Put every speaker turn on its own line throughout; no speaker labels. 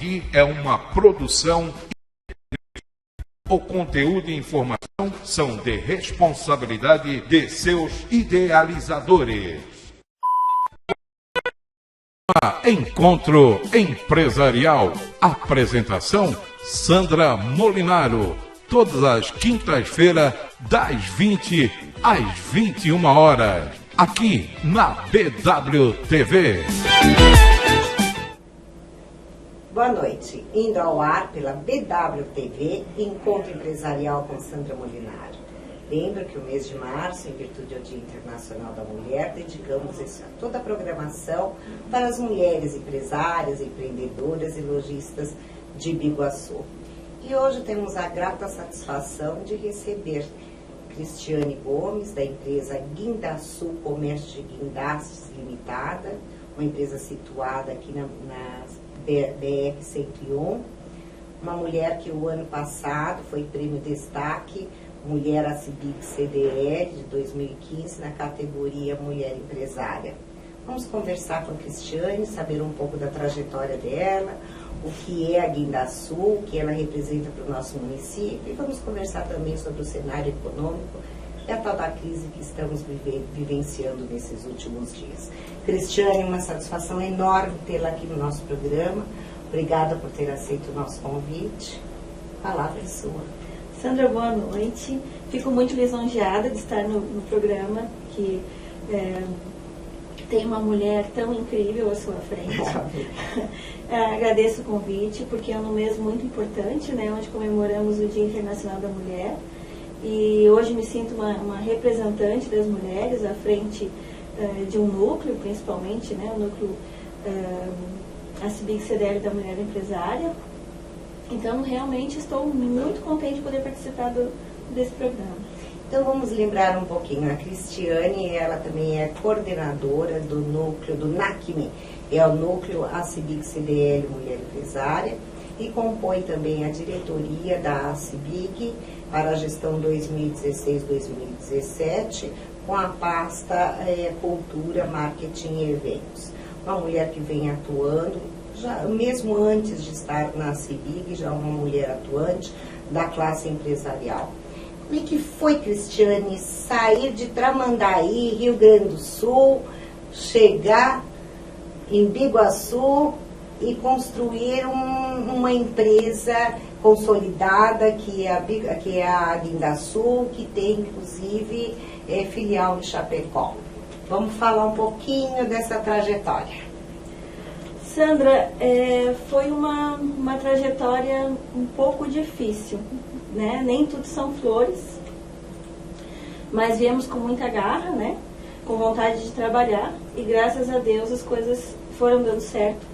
Aqui é uma produção. O conteúdo e informação são de responsabilidade de seus idealizadores. Encontro Empresarial. Apresentação: Sandra Molinaro. Todas as quintas-feiras, das 20 às 21 horas. Aqui na BWTV.
Boa noite. Indo ao ar pela BWTV, Encontro Empresarial com Sandra Molinaro. Lembro que o mês de março, em virtude do Dia Internacional da Mulher, dedicamos toda a programação para as mulheres empresárias, empreendedoras e lojistas de Biguaçu. E hoje temos a grata satisfação de receber Cristiane Gomes, da empresa Guindasul Comércio de Guindastes Limitada, uma empresa situada aqui na BR-101, uma mulher que o ano passado foi prêmio destaque Mulher ACBIG CDL de 2015 na categoria Mulher Empresária. Vamos conversar com a Cristiane, saber um pouco da trajetória dela, o que é a Guindasul, o que ela representa para o nosso município, e vamos conversar também sobre o cenário econômico e a tal da crise que estamos vivenciando nesses últimos dias. Cristiane, uma satisfação enorme tê-la aqui no nosso programa. Obrigada por ter aceito o nosso convite. A palavra é sua.
Sandra, boa noite. Fico muito lisonjeada de estar no programa, que tem uma mulher tão incrível à sua frente. Agradeço o convite, porque é um mês muito importante, né, onde comemoramos o Dia Internacional da Mulher. E hoje me sinto uma representante das mulheres à frente de um núcleo, principalmente, né, o núcleo ACBIG CDL da Mulher Empresária. Então, realmente estou muito contente de poder participar desse programa.
Então, vamos lembrar um pouquinho. A Cristiane, ela também é coordenadora do núcleo do NACME, é o núcleo ACBIG CDL Mulher Empresária, e compõe também a diretoria da ACBIG para a gestão 2016-2017, com a pasta Cultura, Marketing e Eventos. Uma mulher que vem atuando, já, mesmo antes de estar na ACBIG, já uma mulher atuante da classe empresarial. Como é que foi, Cristiane, sair de Tramandaí, Rio Grande do Sul, chegar em Biguaçu e construir uma empresa consolidada, que é a Guindasul, que tem, inclusive, filial em Chapecó? Vamos falar um pouquinho dessa trajetória.
Sandra, foi uma trajetória um pouco difícil, né? Nem tudo são flores, mas viemos com muita garra, né? Com vontade de trabalhar, e graças a Deus as coisas foram dando certo.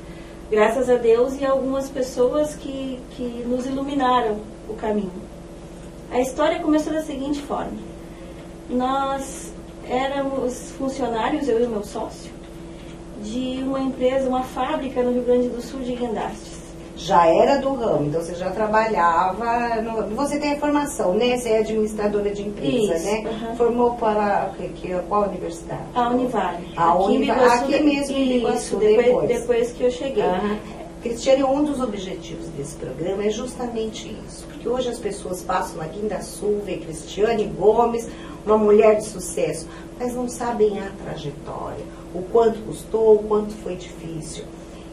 Graças a Deus e algumas pessoas que nos iluminaram o caminho. A história começou da seguinte forma: nós éramos funcionários, eu e o meu sócio, de uma empresa, uma fábrica no Rio Grande do Sul de guindastes.
Já era do ramo, então você já trabalhava, você tem a formação, né? Você é administradora de empresa,
Isso,
né?
Uhum.
Formou para qual universidade?
A Univale.
Aqui mesmo em Biguaçu,
depois que eu cheguei.
Uhum. Cristiane, um dos objetivos desse programa é justamente isso, porque hoje as pessoas passam na Guindasul, vê Cristiane Gomes, uma mulher de sucesso, mas não sabem a trajetória, o quanto custou, o quanto foi difícil.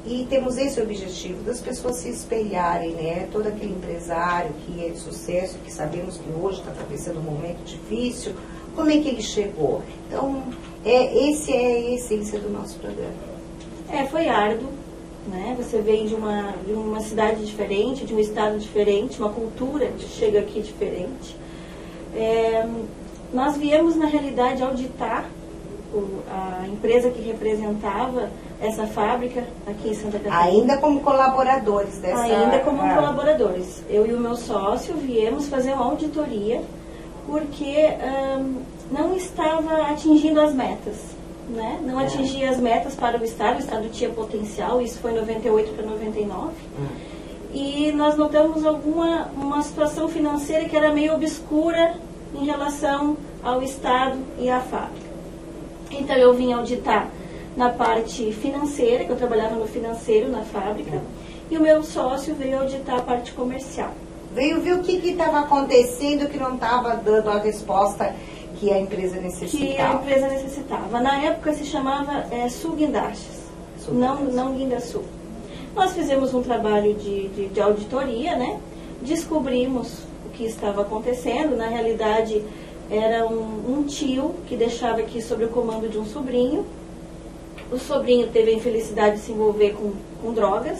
E temos esse objetivo, das pessoas se espelharem, né? Todo aquele empresário que é de sucesso, que sabemos que hoje está atravessando um momento difícil, como é que ele chegou? Então, esse é a essência do nosso programa.
Foi árduo, né? Você vem de uma cidade diferente, de um estado diferente, uma cultura que chega aqui diferente. Nós viemos, na realidade, auditar a empresa que representava essa fábrica aqui em Santa Catarina.
Ainda como colaboradores dessa...
Ainda como colaboradores. Eu e o meu sócio viemos fazer uma auditoria porque não estava atingindo as metas, né? Não atingia as metas para o Estado tinha potencial, isso foi 98 para 99. E nós notamos uma situação financeira que era meio obscura em relação ao Estado e à fábrica. Então eu vim auditar na parte financeira, que eu trabalhava no financeiro na fábrica, e o meu sócio veio auditar a parte comercial.
Veio ver o que estava acontecendo, que não estava dando a resposta que a empresa necessitava.
Na época se chamava Sul Guindastes, não Guindasul. Nós fizemos um trabalho de auditoria, né? Descobrimos o que estava acontecendo. Na realidade, era um tio que deixava aqui sob o comando de um sobrinho. O sobrinho teve a infelicidade de se envolver com drogas.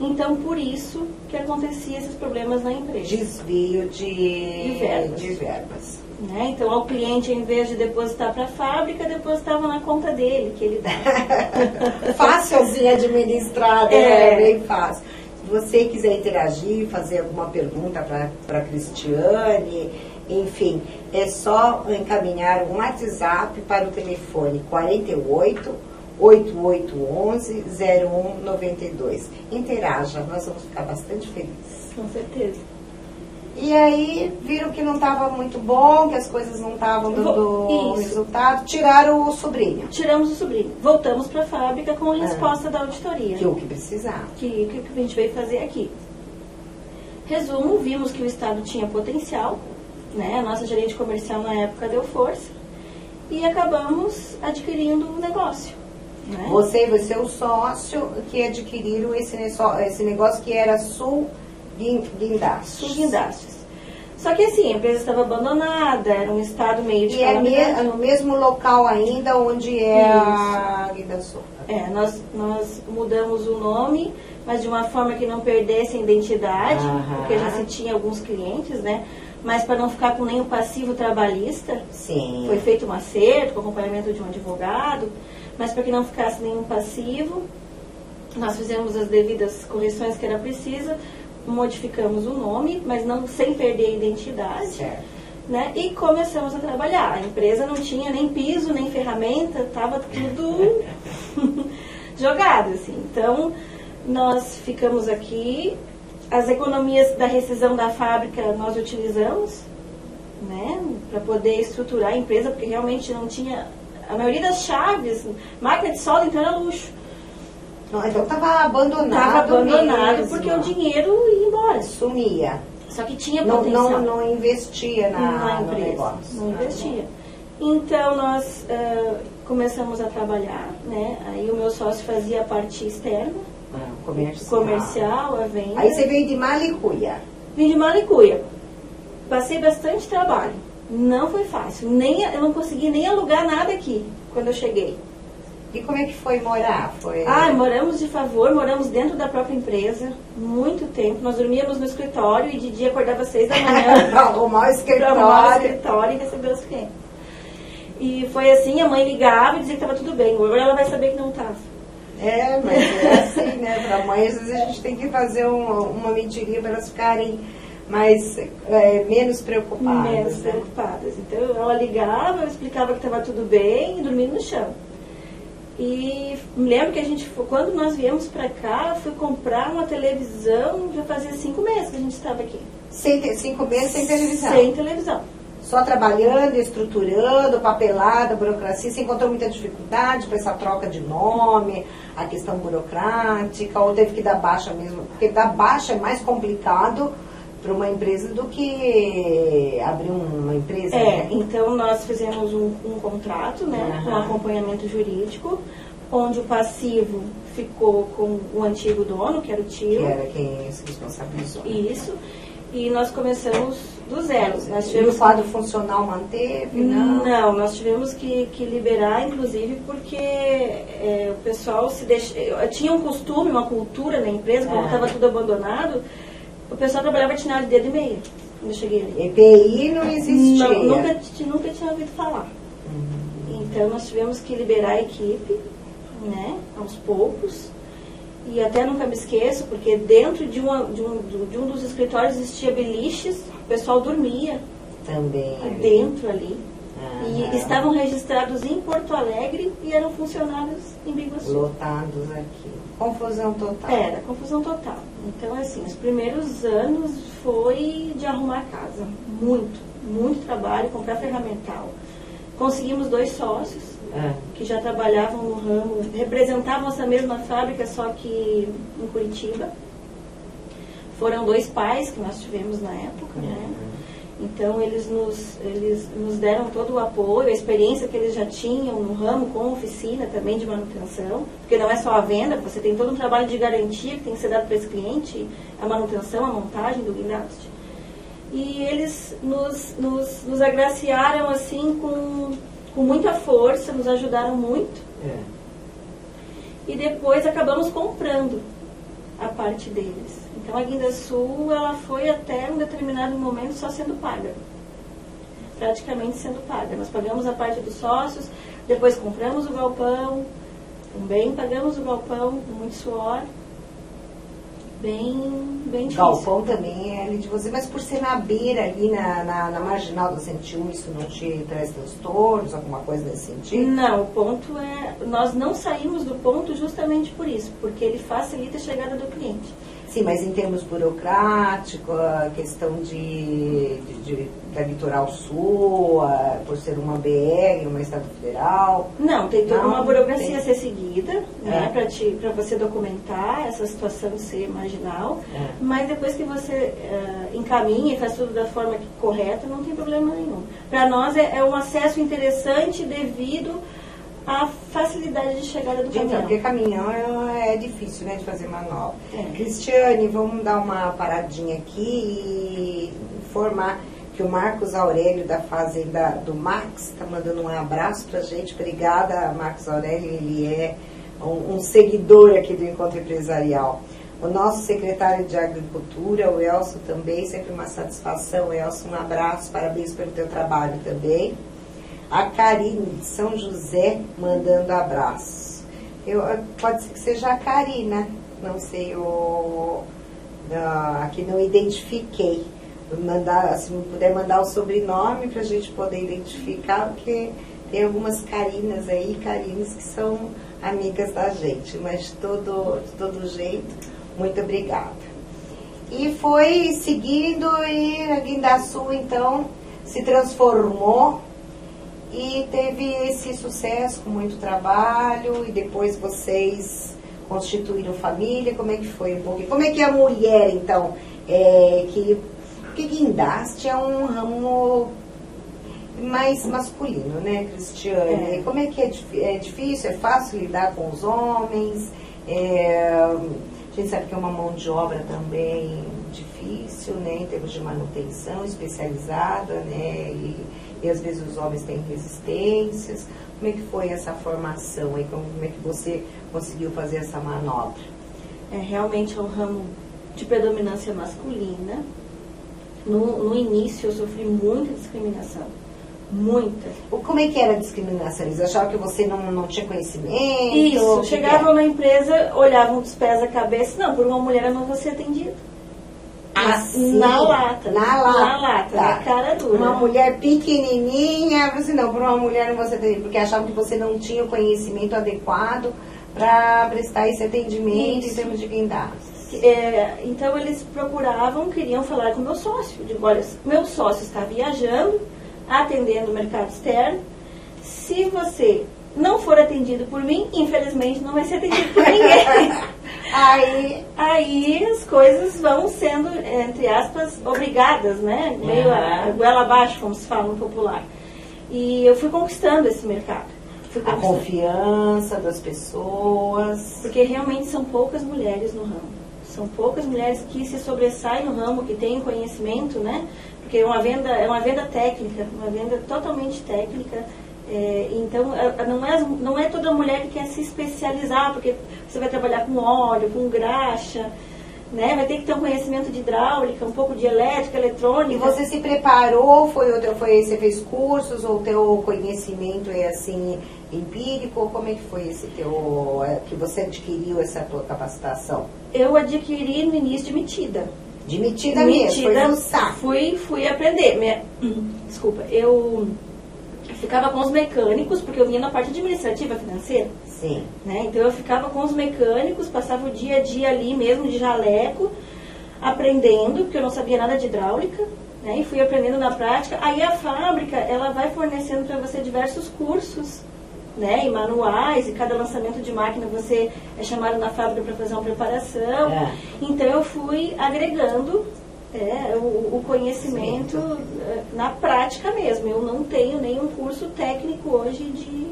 Então, por isso que acontecia esses problemas na empresa.
Desvio de verbas.
Né? Então, ao cliente, em vez de depositar para a fábrica, depositava na conta dele, que ele dava.
Fácilzinho administrado, é bem fácil. Se você quiser interagir, fazer alguma pergunta para a Cristiane, enfim, é só encaminhar um WhatsApp para o telefone 48 8811 0192. Interaja, nós vamos ficar bastante felizes.
Com certeza.
E aí viram que não estava muito bom, que as coisas não estavam dando resultado, tiraram o sobrinho.
Tiramos o sobrinho. Voltamos para a fábrica com a resposta da auditoria.
Que o que precisava.
Que a gente veio fazer aqui. Resumo, vimos que o Estado tinha potencial, né? A nossa gerente comercial na época deu força e acabamos adquirindo o negócio. Né?
Você e seu sócio que adquiriram esse negócio que era Sul Guindastes.
Sul Guindastes. Só que assim, a empresa estava abandonada, era um estado meio de calamidade.
E é no mesmo local ainda onde é a Guindasul.
Nós mudamos o nome, mas de uma forma que não perdesse a identidade, porque já se tinha alguns clientes, né? Mas para não ficar com nenhum passivo trabalhista,
sim,
foi feito um acerto com acompanhamento de um advogado, mas para que não ficasse nenhum passivo, nós fizemos as devidas correções que era precisa, modificamos o nome, mas não sem perder a identidade.
Certo.
Né? E começamos a trabalhar. A empresa não tinha nem piso, nem ferramenta, estava tudo jogado, assim. Então, nós ficamos aqui, as economias da rescisão da fábrica nós utilizamos, né, para poder estruturar a empresa, porque realmente não tinha, a maioria das chaves, máquina de solda, então era luxo.
Não, então estava abandonado.
Estava abandonado
mesmo,
porque o dinheiro ia embora.
Sumia.
Só que tinha potencial.
Não investia na
empresa.
no negócio.
Não investia. Então nós começamos a trabalhar, né? Aí o meu sócio fazia a parte externa, comercial, a venda.
Aí você veio de Malicuia.
Vim de Malicuia. Passei bastante trabalho. Não foi fácil. Eu não consegui nem alugar nada aqui quando eu cheguei.
E como é que foi morar?
Moramos de favor, moramos dentro da própria empresa, muito tempo. Nós dormíamos no escritório e de dia acordava às 6 da manhã.
Para arrumar o escritório
E receber os clientes. E foi assim, a mãe ligava e dizia que estava tudo bem. Agora ela vai saber que não estava.
Mas é assim, né? Para a mãe, às vezes a gente tem que fazer uma mentirinha para elas ficarem menos preocupadas.
Menos preocupadas. Então ela ligava, eu explicava que estava tudo bem e dormindo no chão. E me lembro que quando nós viemos para cá, eu fui comprar uma televisão, já fazia 5 meses que a gente estava aqui.
5 meses sem televisão?
Sem televisão.
Só trabalhando, estruturando, papelada, burocracia. Você encontrou muita dificuldade para essa troca de nome, a questão burocrática, ou teve que dar baixa mesmo? Porque dar baixa é mais complicado para uma empresa do que abrir uma empresa. Né?
Então nós fizemos um contrato, né, com acompanhamento jurídico, onde o passivo ficou com o antigo dono, que era o tio.
Que era quem se responsabilizou.
Isso. E nós começamos do zero.
E o quadro funcional manteve?
Não, nós tivemos que liberar, inclusive, porque o pessoal tinha um costume, uma cultura na empresa, como estava tudo abandonado. O pessoal trabalhava de chinelo de dedo e meia, quando eu cheguei ali.
EPI não existia?
Nunca tinha ouvido falar. Então, nós tivemos que liberar a equipe, né, aos poucos. E até nunca me esqueço, porque dentro de um dos escritórios existia beliches, o pessoal dormia.
Também.
Dentro ali. E estavam registrados em Porto Alegre e eram funcionários em Biguaçu.
Lotados aqui. Confusão total.
Era, confusão total. Então, assim, os primeiros anos foi de arrumar a casa. Muito trabalho, comprar ferramental. Conseguimos 2 sócios, que já trabalhavam no ramo, representavam essa mesma fábrica, só que em Curitiba. Foram 2 pais que nós tivemos na época, né? Então eles nos deram todo o apoio, a experiência que eles já tinham no ramo, com oficina também de manutenção, porque não é só a venda, você tem todo um trabalho de garantia que tem que ser dado para esse cliente, a manutenção, a montagem do guindaste. E eles nos agraciaram assim com muita força, nos ajudaram muito. E depois acabamos comprando a parte deles. Então a Guindasul, ela foi até um determinado momento só sendo paga. Praticamente sendo paga. Nós pagamos a parte dos sócios, depois compramos o galpão, também pagamos o galpão com muito suor. Bem difícil.
Galpão também é ali de você, mas por ser na beira, ali na marginal da 101, isso não te traz transtornos, alguma coisa nesse sentido?
Não, o ponto é... Nós não saímos do ponto justamente por isso, porque ele facilita a chegada do cliente.
Sim, mas em termos burocráticos, a questão da Litoral Sul, por ser uma BR, uma Estado Federal...
Não, tem toda uma burocracia a ser seguida, né, para você documentar essa situação de ser marginal, mas depois que você encaminha e faz tudo da forma correta, não tem problema nenhum. Para nós é um acesso interessante devido a facilidade de chegada do caminhão.
Porque caminhão é difícil, né, de fazer manobra. Cristiane, vamos dar uma paradinha aqui e informar que o Marcos Aurélio, da Fazenda do Max, está mandando um abraço pra gente. Obrigada, Marcos Aurélio, ele é um seguidor aqui do Encontro Empresarial. O nosso secretário de Agricultura, o Elcio, também, sempre uma satisfação. Elcio, um abraço, parabéns pelo teu trabalho também. A Karine de São José mandando abraços. Pode ser que seja a Karina, não sei, aqui não identifiquei. Se não puder mandar o sobrenome para a gente poder identificar, porque tem algumas Karinas aí, Karines que são amigas da gente, mas de todo jeito, muito obrigada. E foi seguindo e a Guindasul então se transformou e teve esse sucesso com muito trabalho, e depois vocês constituíram família. Como é que foi um pouquinho? Como é que a mulher, então, porque guindaste é um ramo mais masculino, né, Cristiane? Como é que é difícil, é fácil lidar com os homens? A gente sabe que é uma mão de obra também difícil, né, em termos de manutenção especializada, né, e às vezes os homens têm resistências. Como é que foi essa formação aí? Como é que você conseguiu fazer essa manobra?
Realmente é um ramo de predominância masculina. No início eu sofri muita discriminação. Muita.
Como é que era a discriminação? Eles achavam que você não tinha conhecimento?
Isso, chegavam na empresa, olhavam dos pés à cabeça. Não, por uma mulher eu não vou ser atendida.
Assim,
na lata.
Tá.
Na cara dura.
Uma mulher pequenininha, você não, por uma mulher não vou ser atendida, porque achavam que você não tinha o conhecimento adequado para prestar esse atendimento em termos de guindaste.
Então eles queriam falar com o meu sócio. Digo, olha, meu sócio está viajando, atendendo o mercado externo. Se você não for atendido por mim, infelizmente não vai ser atendido por ninguém. Aí as coisas vão sendo, entre aspas, obrigadas, né? Meio a goela abaixo, como se fala no popular. E eu fui conquistando esse mercado.
A confiança das pessoas.
Porque realmente são poucas mulheres no ramo. São poucas mulheres que se sobressaem no ramo, que têm conhecimento, né? Porque é uma venda técnica, uma venda totalmente técnica. Então, não é toda mulher que quer se especializar, porque você vai trabalhar com óleo, com graxa, né? Vai ter que ter um conhecimento de hidráulica, um pouco de elétrica, eletrônica.
E você se preparou? Você fez cursos, ou o teu conhecimento é assim, empírico? Como é que foi esse teu, que você adquiriu essa tua capacitação?
Eu adquiri no início de metida.
De metida mesmo, foi no saco.
Fui aprender. Desculpa, eu ficava com os mecânicos, porque eu vinha na parte administrativa financeira.
Sim.
Né? Então eu ficava com os mecânicos, passava o dia a dia ali mesmo de jaleco, aprendendo, porque eu não sabia nada de hidráulica, né? E fui aprendendo na prática. Aí a fábrica, ela vai fornecendo para você diversos cursos né, e manuais, e cada lançamento de máquina você é chamado na fábrica para fazer uma preparação. Então eu fui agregando o conhecimento na prática mesmo. Eu não tenho nenhum curso técnico hoje de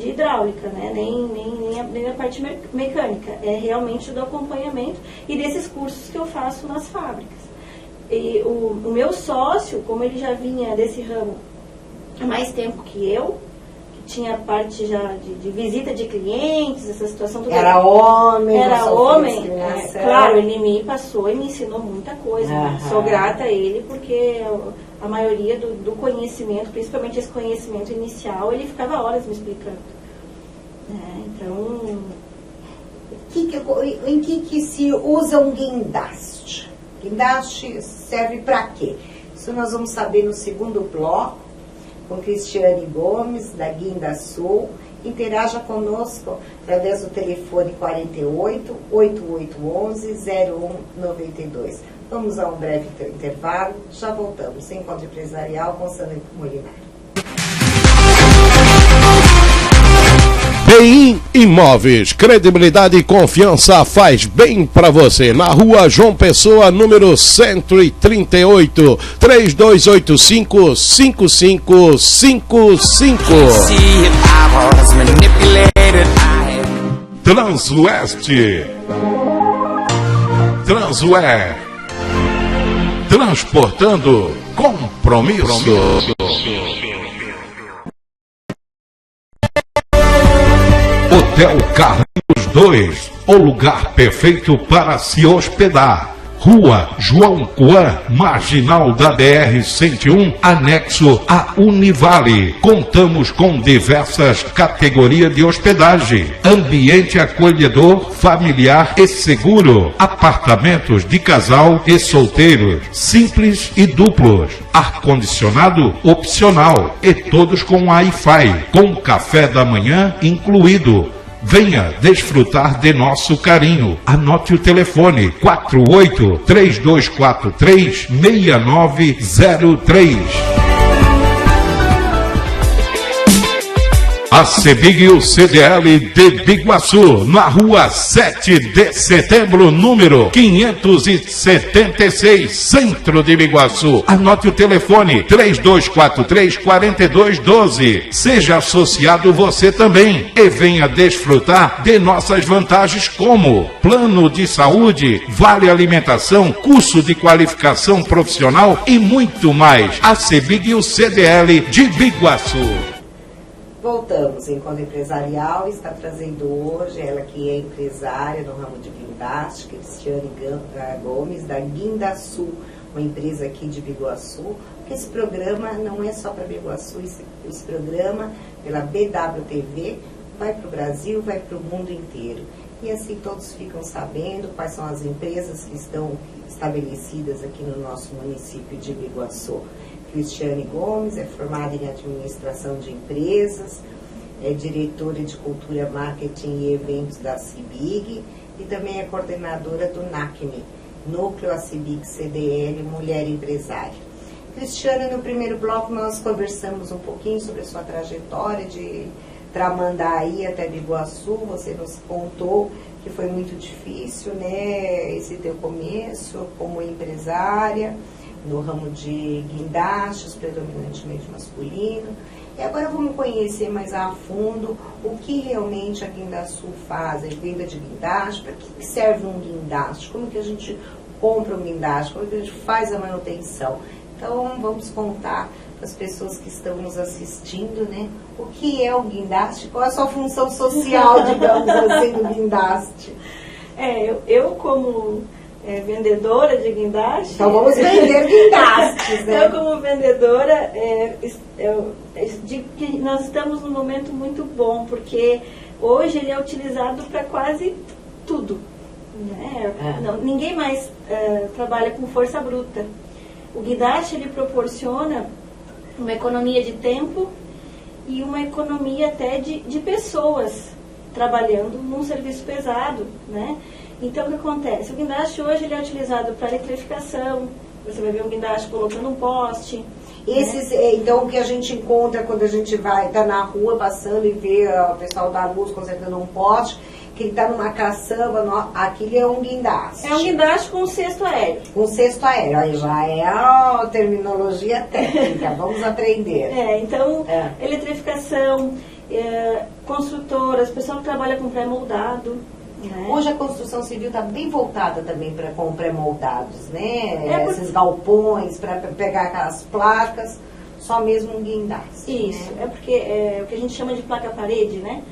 hidráulica, né, nem a parte mecânica. É realmente do acompanhamento e desses cursos que eu faço nas fábricas. E o meu sócio, como ele já vinha desse ramo há mais tempo que eu, tinha parte já de visita de clientes, essa situação toda.
Era homem,
claro, ele me passou e me ensinou muita coisa. Né? Sou grata a ele porque a maioria do conhecimento, principalmente esse conhecimento inicial, ele ficava horas me explicando. Então,
em que se usa um guindaste? Guindaste serve para quê? Isso nós vamos saber no segundo bloco, com Cristiane Gomes, da Guindasul. Interaja conosco através do telefone 48 8811 0192. Vamos a um breve intervalo, já voltamos. Encontro Empresarial com Sandra Molinari.
BEIN Imóveis, credibilidade e confiança faz bem para você. Na rua João Pessoa, número 138, 3285-5555.
Transoeste. Transué. Transportando compromisso. Hotel Carlinhos 2, o lugar perfeito para se hospedar. Rua João Coan, marginal da BR-101, anexo a Univale. Contamos com diversas categorias de hospedagem. Ambiente acolhedor, familiar e seguro. Apartamentos de casal e solteiros, simples e duplos. Ar-condicionado opcional e todos com Wi-Fi, com café da manhã incluído. Venha desfrutar de nosso carinho. Anote o telefone 48-3243-6903. A CEBIG e o CDL de Biguaçu, na rua 7 de setembro, número 576, centro de Biguaçu. Anote o telefone 3243-4212. Seja associado você também e venha desfrutar de nossas vantagens como plano de saúde, vale alimentação, curso de qualificação profissional e muito mais. A CEBIG e o CDL de Biguaçu.
Voltamos, Encontro Empresarial está trazendo hoje, ela que é empresária no ramo de guindaste, Cristiane Gomes, da Guindasul, uma empresa aqui de Biguaçu, porque esse programa não é só para Biguaçu, esse programa, pela BWTV, vai para o Brasil, vai para o mundo inteiro. E assim todos ficam sabendo quais são as empresas que estão estabelecidas aqui no nosso município de Biguaçu. Cristiane Gomes é formada em administração de empresas, é diretora de cultura, marketing e eventos da CEBIG e também é coordenadora do NACME, Núcleo ACEBIG CDL Mulher Empresária. Cristiane, no primeiro bloco nós conversamos um pouquinho sobre a sua trajetória de Tramandaí até Biguaçu. Você nos contou que foi muito difícil, né, esse teu começo como empresária, no ramo de guindastes, predominantemente masculino. E agora vamos conhecer mais a fundo o que realmente a Guindasul faz, a venda de guindaste, para que serve um guindaste, como que a gente compra um guindaste, como que a gente faz a manutenção. Então vamos contar para as pessoas que estão nos assistindo, né, o que é o guindaste, qual é a sua função social, digamos assim, do guindaste.
Eu como vendedora de guindaste.
Então vamos vender guindastes, né?
Eu como vendedora digo que nós estamos num momento muito bom, porque hoje ele é utilizado para quase tudo, né? Não, ninguém mais trabalha com força bruta. O guindaste ele proporciona uma economia de tempo e uma economia até de pessoas trabalhando num serviço pesado, né? Então, o que acontece? O guindaste hoje ele é utilizado para eletrificação, você vai ver um guindaste colocando um poste,
Então, o que a gente encontra quando a gente tá na rua passando e vê o pessoal da luz consertando um poste, que ele está numa caçamba, aquilo é um guindaste.
É um guindaste com cesto aéreo.
Com cesto aéreo, aí já é a terminologia técnica, vamos aprender.
Então, eletrificação, construtoras, pessoal que trabalha com pré-moldado.
Hoje a construção civil está bem voltada também com pré-moldados, né? Esses galpões para pegar aquelas placas, só mesmo um guindaste.
Isso, né? Porque o que a gente chama de placa-parede, né?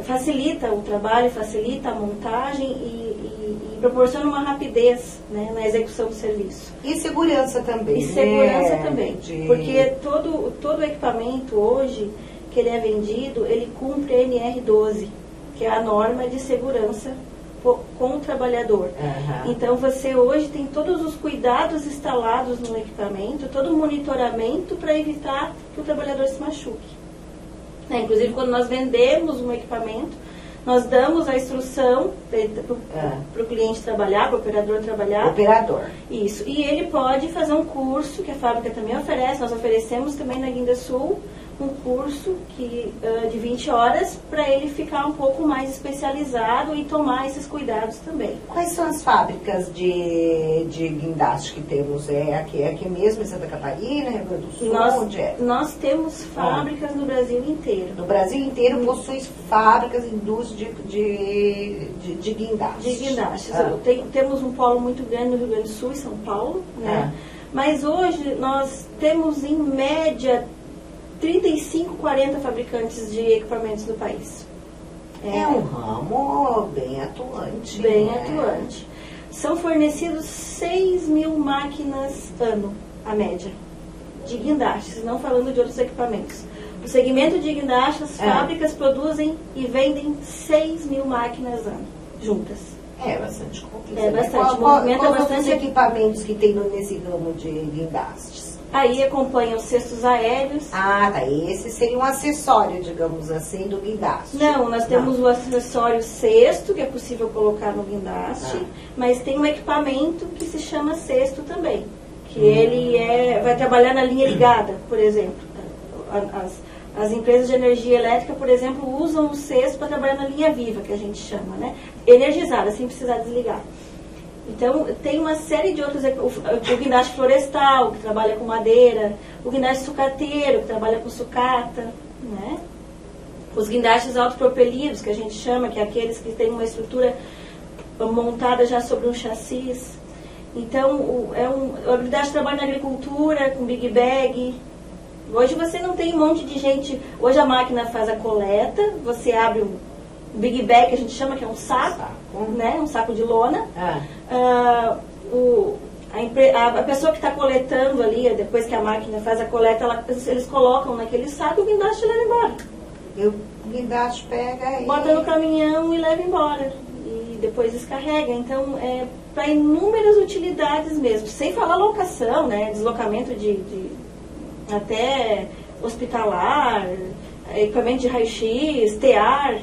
Facilita o trabalho, facilita a montagem e proporciona uma rapidez, né, na execução do serviço.
E segurança também.
E segurança também, porque todo equipamento hoje que ele é vendido, ele cumpre a NR12, que é a norma de segurança com o trabalhador. Então você hoje tem todos os cuidados instalados no equipamento, todo o monitoramento para evitar que o trabalhador se machuque. Inclusive quando nós vendemos um equipamento, nós damos a instrução para o cliente trabalhar, para o operador trabalhar.
Operador.
Isso. E ele pode fazer um curso que a fábrica também oferece. Nós oferecemos também na Guinda Sul um curso de 20 horas para ele ficar um pouco mais especializado e tomar esses cuidados também.
Quais são as fábricas de guindaste que temos? Aqui mesmo em Santa Catarina, Rio Grande do Sul? Onde é?
Nós temos fábricas no Brasil inteiro.
No Brasil inteiro possui fábricas, indústrias de guindastes.
De guindastes. Temos um polo muito grande no Rio Grande do Sul e São Paulo, né? Mas hoje nós temos em média 35, 40 fabricantes de equipamentos no país.
É um ramo bem atuante.
Bem atuante. São fornecidos 6 mil máquinas ano, a média, de guindastes, não falando de outros equipamentos. O segmento de guindastes, as fábricas produzem e vendem 6 mil máquinas ano, juntas.
É bastante complicado.
É bastante.
Quais são os equipamentos que tem nesse ramo de guindastes?
Aí acompanham os cestos aéreos.
Esse seria um acessório, digamos assim, do guindaste.
Não, nós temos o acessório cesto, que é possível colocar no guindaste, mas tem um equipamento que se chama cesto também, que ele vai trabalhar na linha ligada, por exemplo. As empresas de energia elétrica, por exemplo, usam o cesto para trabalhar na linha viva, que a gente chama, né? Energizada, sem precisar desligar. Então, tem uma série de outros, o guindaste florestal, que trabalha com madeira, o guindaste sucateiro, que trabalha com sucata, né? Os guindastes autopropelidos, que a gente chama, que é aqueles que têm uma estrutura montada já sobre um chassis. Então, o guindaste trabalha na agricultura, com big bag. Hoje você não tem um monte de gente, hoje a máquina faz a coleta, você abre um big bag, que a gente chama, que é um saco, né? Um saco de lona. A pessoa que está coletando ali, depois que a máquina faz a coleta, eles colocam naquele saco e o guindaste leva embora.
E o guindaste pega e...
bota no caminhão e leva embora. E depois descarrega. Então, para inúmeras utilidades mesmo. Sem falar locação, né? Deslocamento até hospitalar, equipamento de raio-x, tear.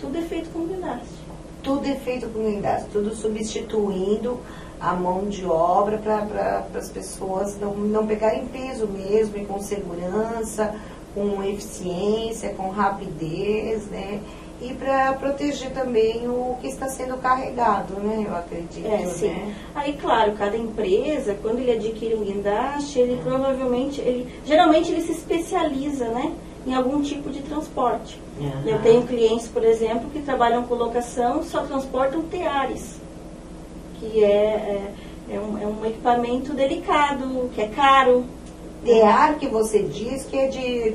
Tudo é feito com guindaste.
Tudo é feito com guindaste, tudo substituindo a mão de obra para as pessoas não pegarem peso mesmo, e com segurança, com eficiência, com rapidez, né? E para proteger também o que está sendo carregado, né? Eu acredito.
Sim.
Né?
Aí, claro, cada empresa, quando ele adquire um guindaste, ele geralmente ele se especializa, né? Em algum tipo de transporte. Eu tenho clientes, por exemplo, que trabalham com locação, só transportam teares, que é um equipamento delicado, que é caro.
Tear que você diz que é de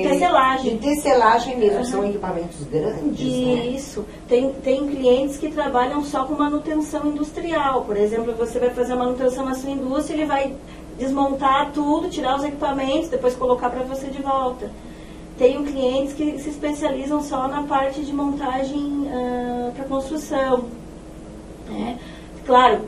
tecelagem.
De tecelagem mesmo, são equipamentos grandes,
Isso. Né? Tem clientes que trabalham só com manutenção industrial. Por exemplo, você vai fazer a manutenção na sua indústria, ele vai desmontar tudo, tirar os equipamentos, depois colocar para você de volta. Tenho clientes que se especializam só na parte de montagem para construção. Né? Claro,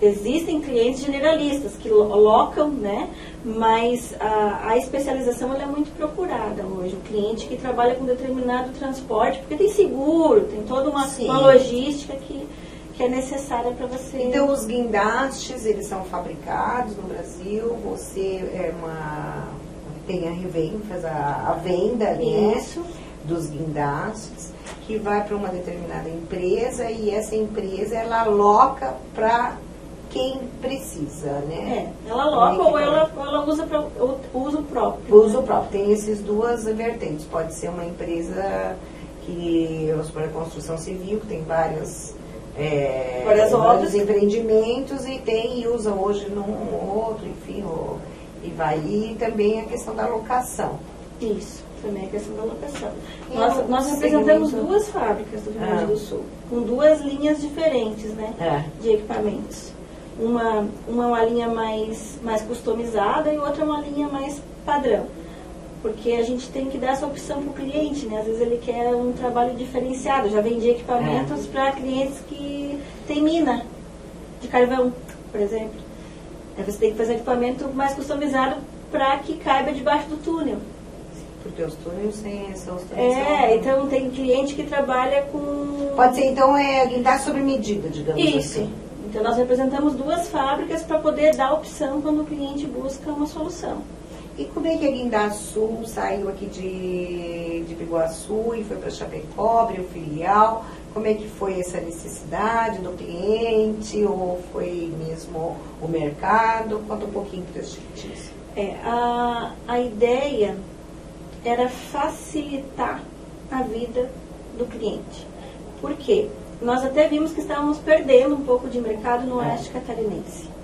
existem clientes generalistas que locam, né? Mas a especialização ela é muito procurada hoje. O cliente que trabalha com determinado transporte, porque tem seguro, tem toda uma logística que que é necessária para você...
Então, os guindastes, eles são fabricados no Brasil, você tem a venda, né,
Isso.
dos guindastes, que vai para uma determinada empresa e essa empresa, ela aloca para quem precisa, né?
Ela aloca ou ela usa para uso próprio.
Uso próprio. Tem essas duas vertentes. Pode ser uma empresa que, vamos supor, a construção civil, que tem vários
obras,
empreendimentos e usa hoje num outro, enfim, e vai. E também a questão da locação.
Isso, também a questão da locação.
E
Nós representamos duas fábricas do Rio Grande do Sul, com duas linhas diferentes, né, de equipamentos. Uma linha mais customizada e outra uma linha mais padrão. Porque a gente tem que dar essa opção para o cliente, né? Às vezes ele quer um trabalho diferenciado. Já vendi equipamentos para clientes que têm mina de carvão, por exemplo. Aí você tem que fazer um equipamento mais customizado para que caiba debaixo do túnel.
Porque os túneis são os túneis.
Então tem cliente que trabalha com...
Pode ser, então, guindaste sobre medida, digamos
Isso.
assim.
Então nós representamos duas fábricas para poder dar opção quando o cliente busca uma solução.
E como é que a Guindasul saiu aqui de Biguaçu e foi para Chapecó, abriu filial? Como é que foi essa necessidade do cliente ou foi mesmo o mercado? Conta um pouquinho para a gente isso.
A ideia era facilitar a vida do cliente. Por quê? Nós até vimos que estávamos perdendo um pouco de mercado no oeste catarinense.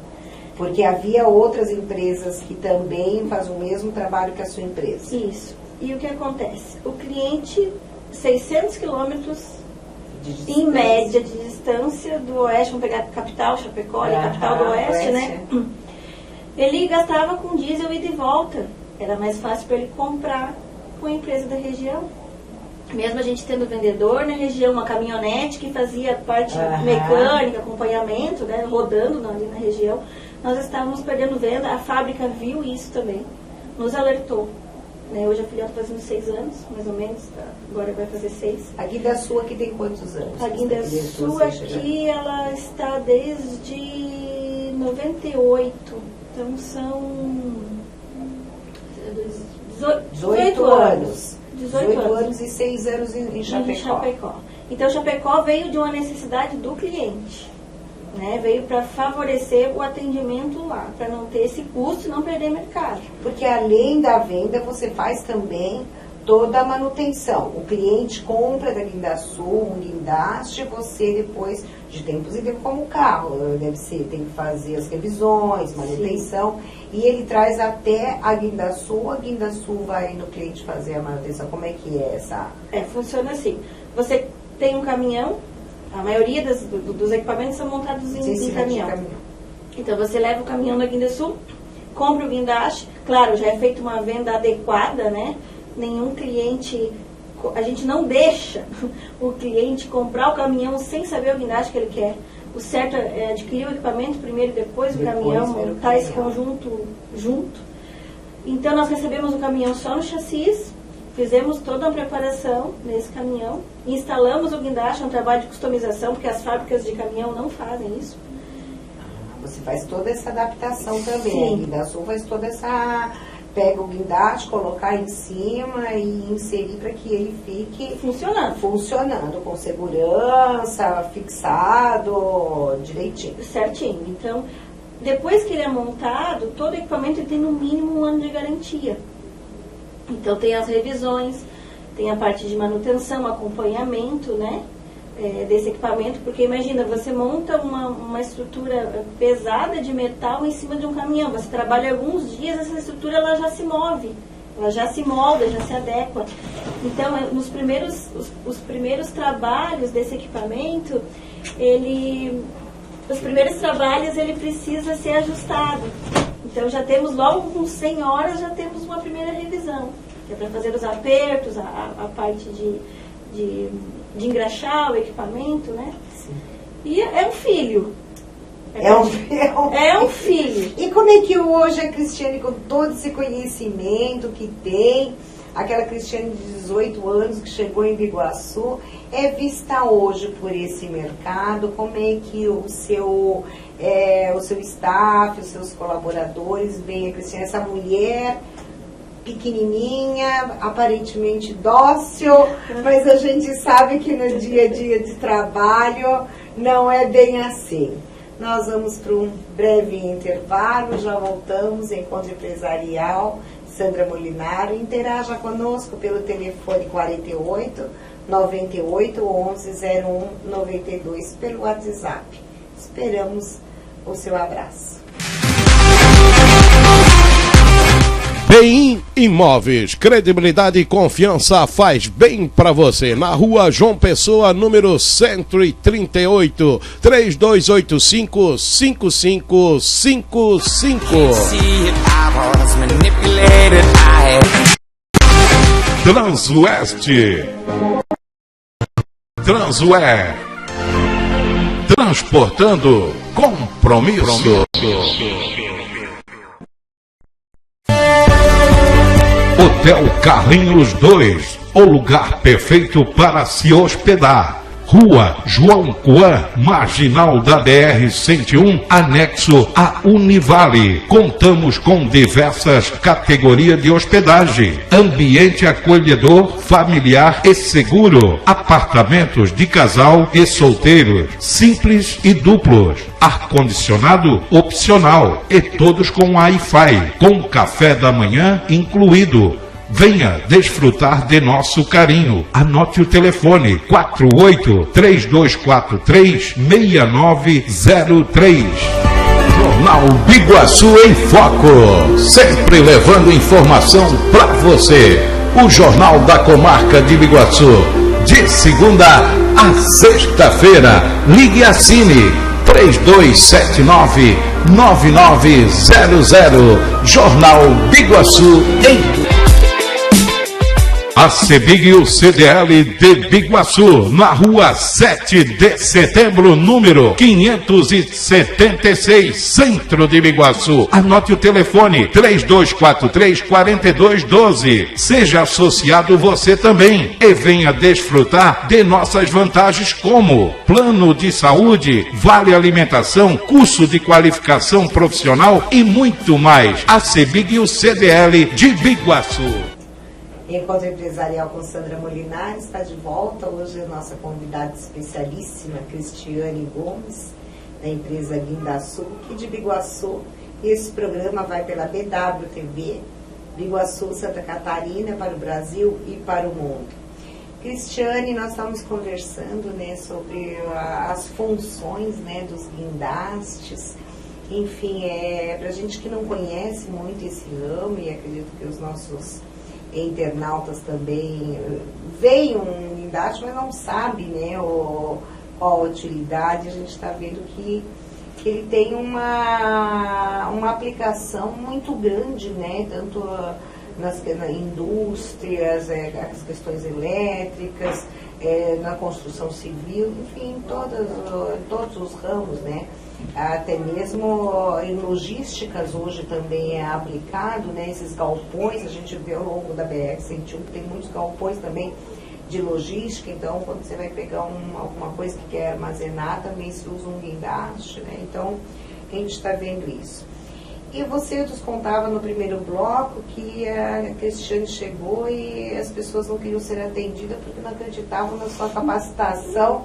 Porque havia outras empresas que também fazem o mesmo trabalho que a sua empresa.
Isso. E o que acontece? O cliente, 600 quilômetros em média de distância do oeste, vamos pegar a capital, Chapecó, a capital do oeste, né? Ele gastava com diesel ida e volta. Era mais fácil para ele comprar com a empresa da região. Mesmo a gente tendo vendedor na região, uma caminhonete que fazia parte mecânica, acompanhamento, né, rodando ali na região, nós estávamos perdendo venda. A fábrica viu isso também, nos alertou. Né? Hoje a filial está fazendo 6 anos, mais ou menos, agora vai fazer 6.
A Guindasul aqui tem quantos anos?
A Guindasul aqui, ela está desde 98, então são 18 anos.
18 anos e 6 anos em Chapecó.
Então, Chapecó veio de uma necessidade do cliente. Né? Veio para favorecer o atendimento lá, para não ter esse custo e não perder mercado.
Porque além da venda, você faz também toda a manutenção. O cliente compra da Guindasul um guindaste, você depois, de tempos em tempos, como o carro, tem que fazer as revisões, manutenção. Sim. E ele traz até a Guindasul vai no cliente fazer a manutenção. Como é que é essa?
Funciona assim. Você tem um caminhão, a maioria dos equipamentos são montados em caminhão. Então você leva o caminhão da Guindasul, compra o guindaste, claro, já é feita uma venda adequada, né? Nenhum cliente, a gente não deixa o cliente comprar o caminhão sem saber o guindaste que ele quer. O certo é adquirir o equipamento primeiro e depois o caminhão, montar esse conjunto junto. Então nós recebemos o caminhão só no chassis, fizemos toda a preparação nesse caminhão, instalamos o guindaste, é um trabalho de customização, porque as fábricas de caminhão não fazem isso.
Você faz toda essa adaptação também.
Sim.
A Guindasul faz toda essa... Pega o guindaste, colocar em cima e inserir para que ele fique funcionando com segurança, fixado, direitinho.
Certinho. Então, depois que ele é montado, todo equipamento tem no mínimo 1 ano de garantia. Então tem as revisões, tem a parte de manutenção, acompanhamento, né? Desse equipamento, porque imagina, você monta uma estrutura pesada de metal em cima de um caminhão, você trabalha alguns dias, essa estrutura ela já se move, ela já se molda, já se adequa. Então, os primeiros trabalhos desse equipamento, ele precisa ser ajustado. Então, já temos, logo com 100 horas, já temos uma primeira revisão, que é para fazer os apertos, a parte de engraxar o equipamento, né? Sim. E é um filho. É um filho.
E como é que hoje a Cristiane, com todo esse conhecimento que tem, aquela Cristiane de 18 anos que chegou em Biguaçu, é vista hoje por esse mercado, como é que o seu staff, os seus colaboradores veem a Cristiane, essa mulher pequenininha, aparentemente dócil, mas a gente sabe que no dia a dia de trabalho não é bem assim. Nós vamos para um breve intervalo, já voltamos, Encontro Empresarial, Sandra Molinaro. Interaja conosco pelo telefone 48 98 11 01 92, pelo WhatsApp. Esperamos o seu abraço.
BEIN Imóveis, credibilidade e confiança faz bem para você. Na rua João Pessoa, número 138, 3285-5555.
Transoeste. Transoé. Transportando compromisso. Hotel Carlinhos 2, o lugar perfeito para se hospedar. Rua João Coan, marginal da BR-101, anexo a Univale. Contamos com diversas categorias de hospedagem. Ambiente acolhedor, familiar e seguro. Apartamentos de casal e solteiros, simples e duplos. Ar-condicionado opcional e todos com Wi-Fi, com café da manhã incluído. Venha desfrutar de nosso carinho. Anote o telefone 48-3243-6903. Jornal Biguaçu em Foco, sempre levando informação para você. O Jornal da Comarca de Biguaçu, de segunda a sexta-feira. Ligue e assine 3279-9900. Jornal Biguaçu em a CEBIG e o CDL de Biguaçu, na rua 7 de setembro, número 576, centro de Biguaçu. Anote o telefone 3243-4212. Seja associado você também e venha desfrutar de nossas vantagens como plano de saúde, vale alimentação, curso de qualificação profissional e muito mais. A CEBIG e o CDL de Biguaçu.
Encontro Empresarial com Sandra Molinari está de volta. Hoje a nossa convidada especialíssima, Cristiane Gomes, da empresa Guindasul, aqui de Biguaçu. E esse programa vai pela BWTV, Biguaçu, Santa Catarina, para o Brasil e para o mundo. Cristiane, nós estamos conversando, né, sobre as funções, né, dos guindastes. Enfim, para a gente que não conhece muito esse ramo, e acredito que os nossos internautas também veem um guindaste, mas não sabe, né, qual a utilidade. A gente está vendo que ele tem uma aplicação muito grande, né, tanto nas indústrias, as questões elétricas, na construção civil, enfim, todos os ramos, né. Até mesmo em logísticas hoje também é aplicado, né, esses galpões. A gente vê ao longo da BR-101 que tem muitos galpões também de logística. Então, quando você vai pegar alguma coisa que quer armazenar, também se usa um guindaste, né? Então, a gente está vendo isso. E você nos contava no primeiro bloco que a Cristiane chegou e as pessoas não queriam ser atendidas porque não acreditavam na sua capacitação,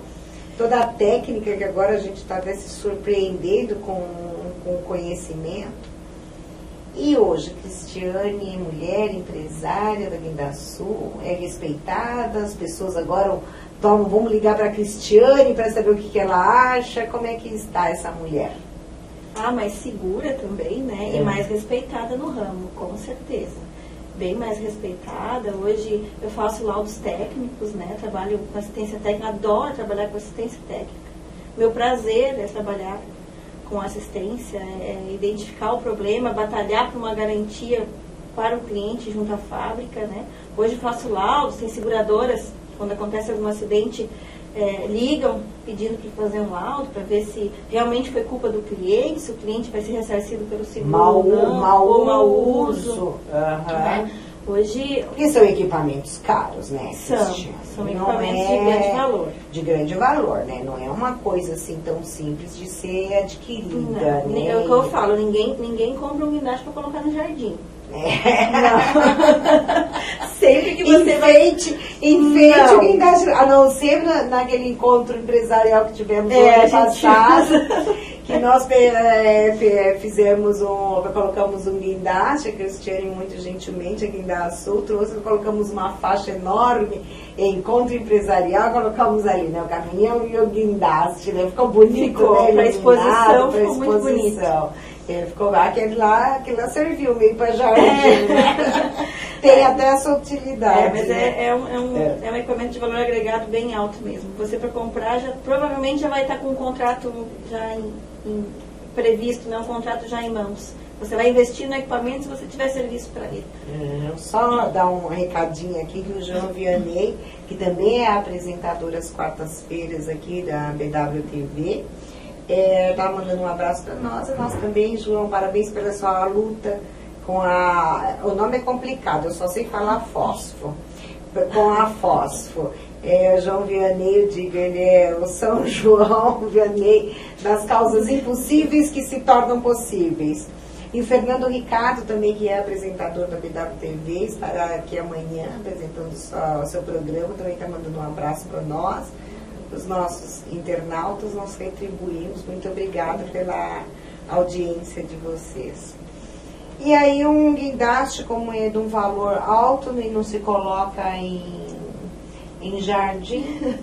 toda a técnica, que agora a gente está até se surpreendendo com o conhecimento. E hoje, Cristiane, mulher, empresária da Guindasul, é respeitada, as pessoas agora vamos ligar para a Cristiane para saber o que ela acha. Como é que está essa mulher?
Mais segura também, né? E mais respeitada no ramo, com certeza. Bem mais respeitada. Hoje eu faço laudos técnicos, né? Trabalho com assistência técnica, adoro trabalhar com assistência técnica. Meu prazer é trabalhar com assistência, é identificar o problema, batalhar por uma garantia para o cliente junto à fábrica, né? Hoje faço laudos, tem seguradoras, quando acontece algum acidente, ligam pedindo para fazer um laudo para ver se realmente foi culpa do cliente, se o cliente vai ser ressarcido pelo seguro ou mau uso.
Uhum.
Né? Hoje...
Porque são equipamentos caros, né?
São equipamentos de grande valor.
De grande valor, né? Não é uma coisa assim tão simples de ser adquirida,
Não,
né?
É o que eu falo, ninguém compra um guindaste para colocar no jardim. Sempre que você
enfeite o guindaste, a não ser naquele encontro empresarial que tivemos no ano passado, que nós colocamos um guindaste, a Cristiane muito gentilmente, a Guindasul trouxe, colocamos uma faixa enorme, encontro empresarial, colocamos ali, né, o caminhão e o guindaste, né, ficou bonito, né,
para exposição, ficou muito bonito.
Ficou aquele lá serviu meio para jardim, né? Tem até essa utilidade.
Mas é um equipamento de valor agregado bem alto mesmo. Você para comprar, provavelmente já vai estar com um contrato já previsto, né? Um contrato já em mãos. Você vai investir no equipamento se você tiver serviço para ele.
Só dar um recadinho aqui que o João Vianney, que também é apresentador às quartas-feiras aqui da BWTV, tá mandando um abraço para nós. E nós também, João, parabéns pela sua luta com o nome é complicado, eu só sei falar fósforo. Com a fósforo. O João Vianney, eu digo, ele é o São João Vianney das causas impossíveis que se tornam possíveis. E o Fernando Ricardo também, que é apresentador da BWTV, estará aqui amanhã apresentando o seu programa, também está mandando um abraço para nós. Os nossos internautas, nós retribuímos. Muito obrigada pela audiência de vocês. E aí um guindaste, como é de um valor alto e não se coloca em jardim,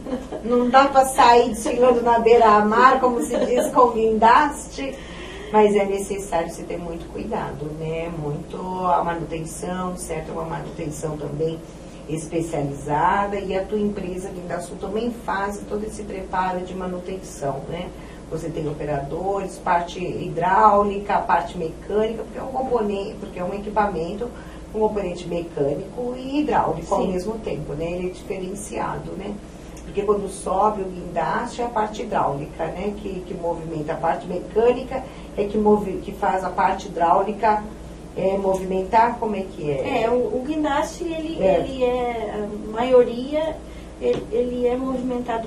não dá para sair desfilando na beira-mar, como se diz, com guindaste, mas é necessário você ter muito cuidado, né? Muito a manutenção, certo? Uma manutenção também especializada, e a tua empresa Guindasul também faz todo esse preparo de manutenção, né? Você tem operadores, parte hidráulica, parte mecânica, porque é um componente, porque é um equipamento com componente mecânico e hidráulico Sim. ao mesmo tempo, né? Ele é diferenciado, né? Porque quando sobe o guindaste é a parte hidráulica, né? Que movimenta a parte mecânica, que faz a parte hidráulica movimentar. Como é que é?
O guindaste, ele é, a maioria, ele é movimentado.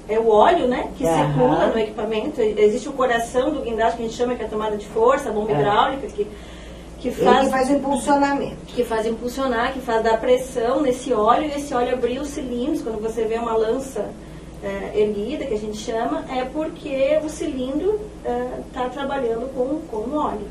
É o óleo, né, que circula no equipamento. Existe o coração do guindaste, que a gente chama que é a tomada de força, a bomba hidráulica, que
faz o impulsionamento.
Que faz impulsionar, que faz dar pressão nesse óleo, e esse óleo abrir os cilindros. Quando você vê uma lança erguida, que a gente chama, é porque o cilindro está trabalhando com o óleo.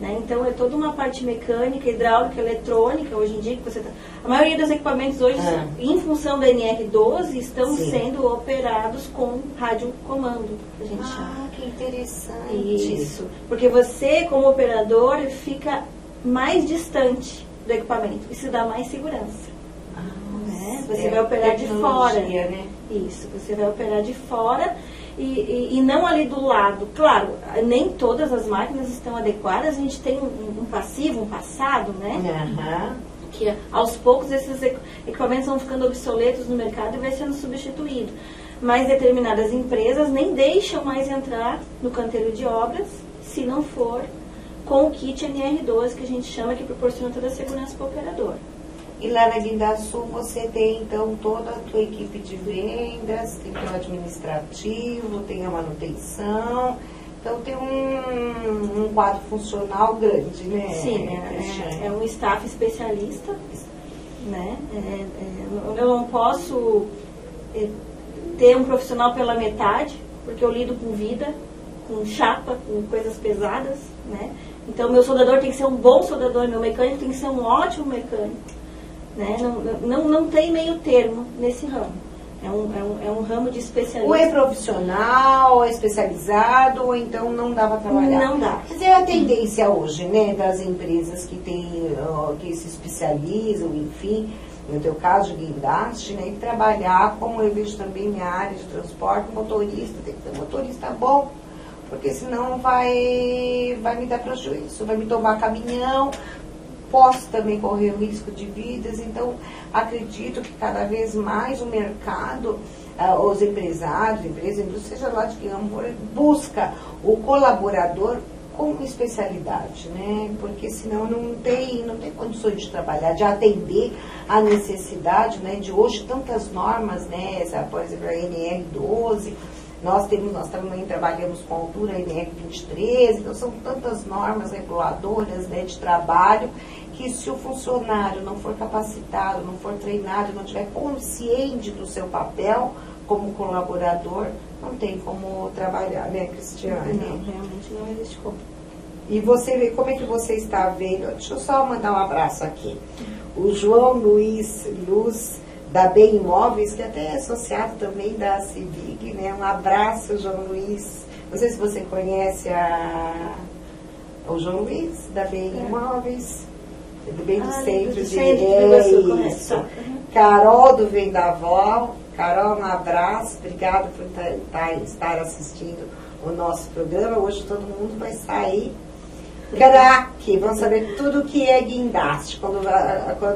Né? Então é toda uma parte mecânica, hidráulica, eletrônica, hoje em dia, que a maioria dos equipamentos hoje, em função da NR12, estão
Sim.
sendo operados com radiocomando, que a gente chama.
Que interessante.
Isso, porque você, como operador, fica mais distante do equipamento, isso dá mais segurança. Né? Você vai operar de fora.
Né?
Isso, você vai operar de fora. E não ali do lado. Claro, nem todas as máquinas estão adequadas. A gente tem um passivo, um passado, né? Que aos poucos esses equipamentos vão ficando obsoletos no mercado e vai sendo substituído. Mas determinadas empresas nem deixam mais entrar no canteiro de obras se não for com o kit NR12, que a gente chama, que proporciona toda a segurança para o operador.
E lá na Guindasul você tem, então, toda a tua equipe de vendas, tem o administrativo, tem a manutenção, então tem um quadro funcional grande, né?
Sim, é um staff especialista, né? Eu não posso ter um profissional pela metade, porque eu lido com vida, com chapa, com coisas pesadas, né? Então, meu soldador tem que ser um bom soldador, meu mecânico tem que ser um ótimo mecânico. Né? Não tem meio termo nesse ramo. É um ramo de especialista.
Ou é profissional, ou é especializado, ou então não dá para trabalhar.
Não dá.
Mas é a tendência hoje, né, das empresas que se especializam, enfim, no teu caso de guindaste, né, trabalhar, como eu vejo também minha área de transporte, motorista, tem que ter um motorista bom, porque senão vai me dar prejuízo, vai me tomar caminhão, posso também correr o risco de vidas. Então acredito que cada vez mais o mercado, os empresários, empresa, indústria, seja lá de que ramo for, busca o colaborador com especialidade, né? Porque senão não tem condições de trabalhar, de atender a necessidade, né? De hoje tantas normas, né? Essa, por exemplo, a NR12, nós também trabalhamos com a altura NR23, então são tantas normas reguladoras, né, de trabalho, que se o funcionário não for capacitado, não for treinado, não tiver consciente do seu papel como colaborador, não tem como trabalhar, né, Cristiane?
Não, realmente não existe como.
E você vê como é que você está vendo? Deixa eu só mandar um abraço aqui. O João Luiz Luz, da Bem Imóveis, que até é associado também da CIVIG, né? Um abraço, João Luiz. Não sei se você conhece o João Luiz, da Bem Imóveis, do bem do centro de isso. Carol do Vendaval. Carol, um abraço, obrigada por estar assistindo o nosso programa. Hoje todo mundo vai sair craque, vão saber tudo o que é guindaste. Quando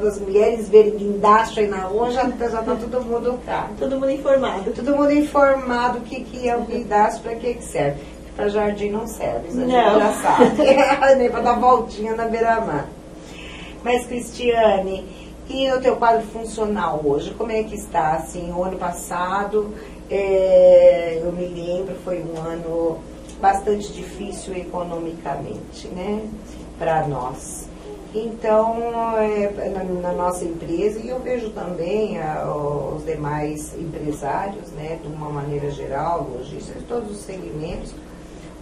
as mulheres verem guindaste aí na rua, já está todo mundo craque.
Todo mundo informado.
Todo mundo informado o que é o guindaste, para que serve. Para jardim não serve, a gente
Não.
já sabe. Nem para dar voltinha na beira-mar. Mas, Cristiane, e o teu quadro funcional hoje? Como é que está? Assim, o ano passado, eu me lembro, foi um ano bastante difícil economicamente, né, para nós. Então, na nossa empresa, e eu vejo também os demais empresários, né, de uma maneira geral, lojistas, todos os segmentos,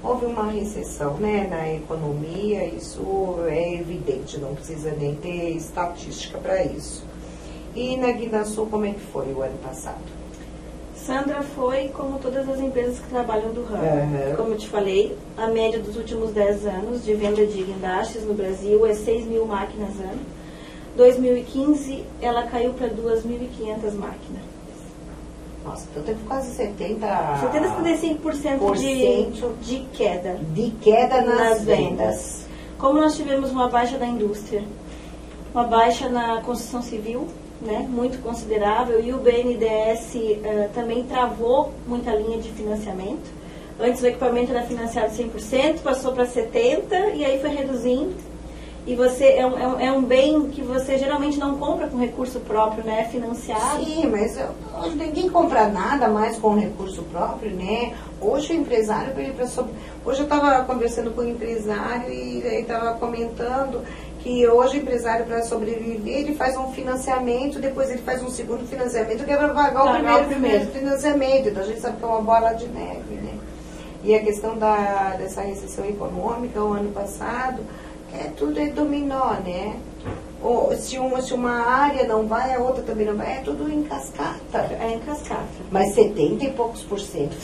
houve uma recessão, né, na economia, isso é evidente, não precisa nem ter estatística para isso. E na Guindasul, como é que foi o ano passado?
Sandra, foi como todas as empresas que trabalham do ramo.
Uhum.
Como eu te falei, a média dos últimos 10 anos de venda de guindastes no Brasil é 6.000 máquinas ano. 2015, ela caiu para 2.500 máquinas.
Nossa, então teve quase 75%
75% de queda.
De queda nas vendas.
Como nós tivemos uma baixa da indústria, uma baixa na construção civil, né, muito considerável, e o BNDES também travou muita linha de financiamento. Antes o equipamento era financiado 100%, passou para 70% e aí foi reduzindo. E você é um bem que você geralmente não compra com recurso próprio, né, financiado.
Sim, mas hoje ninguém compra nada mais com recurso próprio, né? Hoje o empresário, hoje eu estava conversando com o empresário e ele estava comentando que hoje o empresário, para sobreviver, ele faz um financiamento, depois ele faz um segundo financiamento, que é para pagar o primeiro financiamento. Então a gente sabe que é uma bola de neve, né? E a questão dessa recessão econômica, o ano passado, tudo é dominó, né? Ou, se uma área não vai, a outra também não vai, é tudo em cascata.
É em cascata.
Mas 70 e poucos por cento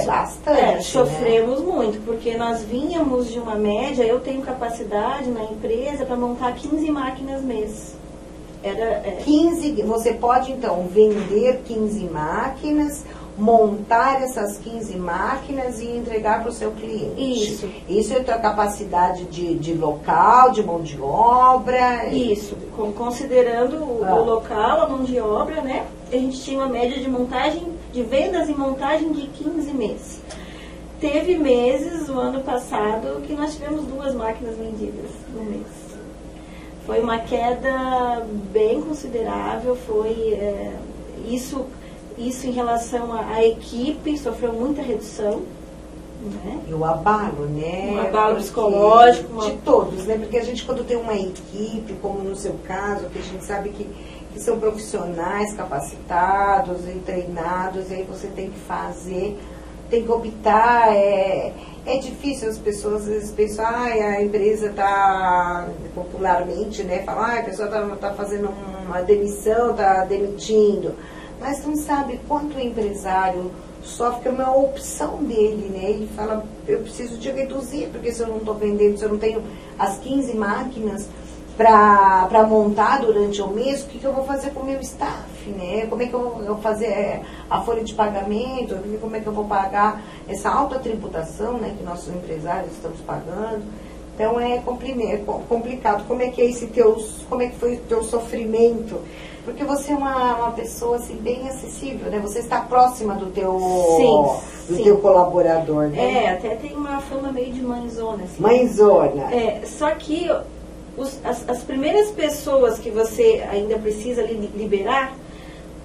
bastante.
Sofremos muito, porque nós vínhamos de uma média, eu tenho capacidade na empresa para montar 15 máquinas mês.
15, você pode então vender 15 máquinas, montar essas 15 máquinas e entregar para o seu cliente. Isso é a tua capacidade de local, de mão de obra.
Isso, considerando o local, a mão de obra, né? A gente tinha uma média de montagem, de vendas e montagem de 15 meses. Teve meses, o ano passado, que nós tivemos 2 máquinas vendidas no mês. Foi uma queda bem considerável, foi isso em relação à equipe, sofreu muita redução. Né?
E o abalo, né?
Um abalo psicológico.
De todos, né? Porque a gente, quando tem uma equipe, como no seu caso, que a gente sabe que são profissionais capacitados e treinados, e aí você tem que fazer, tem que optar. É difícil, as pessoas às vezes pensam, a empresa está, popularmente, né? Fala, a pessoa está fazendo uma demissão, está demitindo. Mas não sabe quanto o empresário sofre, que é uma opção dele, né? Ele fala, eu preciso de reduzir, porque se eu não estou vendendo, se eu não tenho as 15 máquinas para montar durante o mês, o que eu vou fazer com o meu staff, né? Como é que eu vou fazer a folha de pagamento, como é que eu vou pagar essa alta tributação, né, que nossos empresários estamos pagando. Então é complicado. Como é que é como é que foi o teu sofrimento? Porque você é uma pessoa assim, bem acessível, né? Você está próxima do teu, teu colaborador, né?
Até tem uma fama meio de mãezona. Assim.
Mãezona.
Só que as primeiras pessoas que você ainda precisa liberar,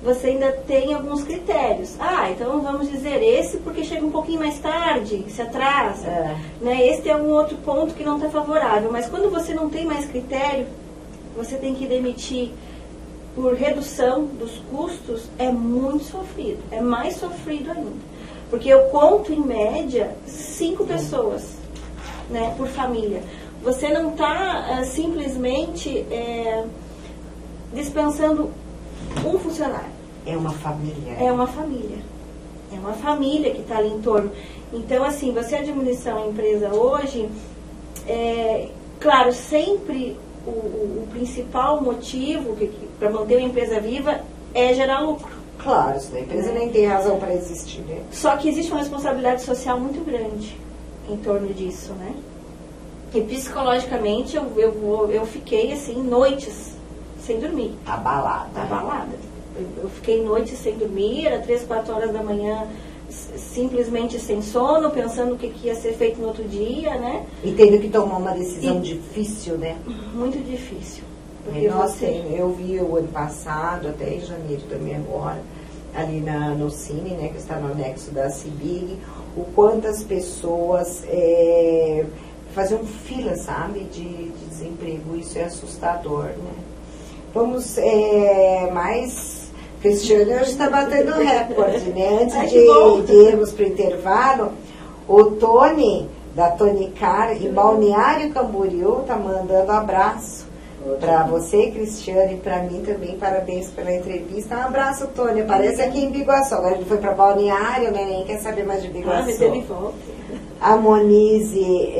você ainda tem alguns critérios. Então vamos dizer esse porque chega um pouquinho mais tarde, se atrasa. Né? Esse é um outro ponto que não está favorável. Mas quando você não tem mais critério, você tem que demitir por redução dos custos, é muito sofrido. É mais sofrido ainda. Porque eu conto, em média, 5 pessoas, né, por família. Você não está simplesmente dispensando um funcionário.
É uma família.
É uma família. É uma família que está ali em torno. Então, assim, você administrar uma empresa hoje, claro, sempre o principal motivo para manter uma empresa viva é gerar lucro.
Claro, a empresa nem tem razão para existir, né?
Só que existe uma responsabilidade social muito grande em torno disso, né? E psicologicamente eu fiquei assim, noites sem dormir.
Abalada.
Eu fiquei noites sem dormir, era 3, 4 horas da manhã, simplesmente sem sono, pensando o que ia ser feito no outro dia, né?
E tendo que tomar uma decisão difícil, né?
Muito difícil.
Porque eu vi o ano passado, até em janeiro também agora, ali no Cine, né, que está no anexo da CIBIG, o quanto as pessoas faziam fila, sabe, de desemprego. Isso é assustador, né? Vamos mais... Cristiane hoje está batendo recorde, né? Antes de irmos para o intervalo, o Tony, da Tonicar, em Balneário Camboriú, está mandando abraço para você, Cristiane, e para mim também. Parabéns pela entrevista. Um abraço, Tony. Aparece aqui em Biguaçu. Agora ele foi para Balneário, né? Nem quer saber mais de Biguaçu.
Mas ele volta.
A Monize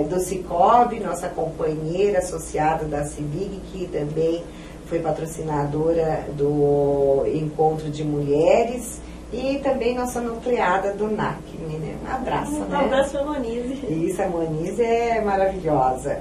do Cicobi, nossa companheira associada da CIBIG, que também foi patrocinadora do Encontro de Mulheres, e também nossa nucleada do NAC, né? Um abraço, né?
Um abraço para a Monize.
Isso, a Monize é maravilhosa.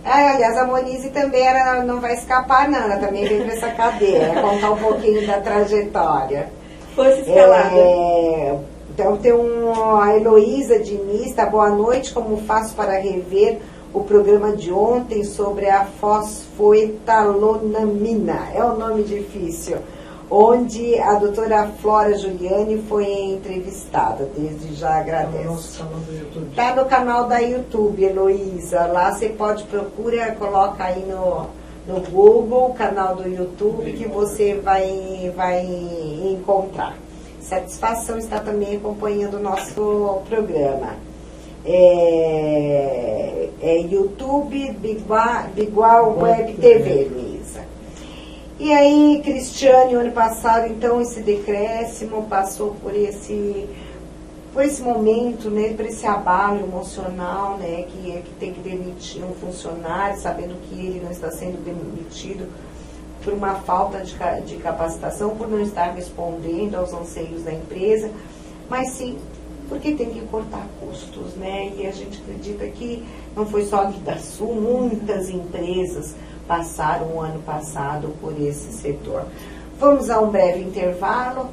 Aliás, a Monize também não vai escapar, não. Ela também veio para essa cadeira, contar um pouquinho da trajetória.
Força escalada.
Então tem a Heloísa Diniz, tá? Boa noite, como faço para rever o programa de ontem sobre a fosfoetalonamina, é um nome difícil, onde a doutora Flora Giuliani foi entrevistada. Desde já agradeço. Está no canal da YouTube, Heloísa. Lá você pode procurar, coloca aí no Google, o canal do YouTube, que você vai encontrar. Satisfação estar também acompanhando o nosso programa. YouTube, Bigual Web TV, Luísa. E aí, Cristiane, ano passado, então, esse decréscimo passou por esse momento, né, por esse abalo emocional, né, que tem que demitir um funcionário, sabendo que ele não está sendo demitido por uma falta de capacitação, por não estar respondendo aos anseios da empresa, mas sim porque tem que cortar custos, né? E a gente acredita que não foi só a Vidasul, muitas empresas passaram o ano passado por esse setor. Vamos a um breve intervalo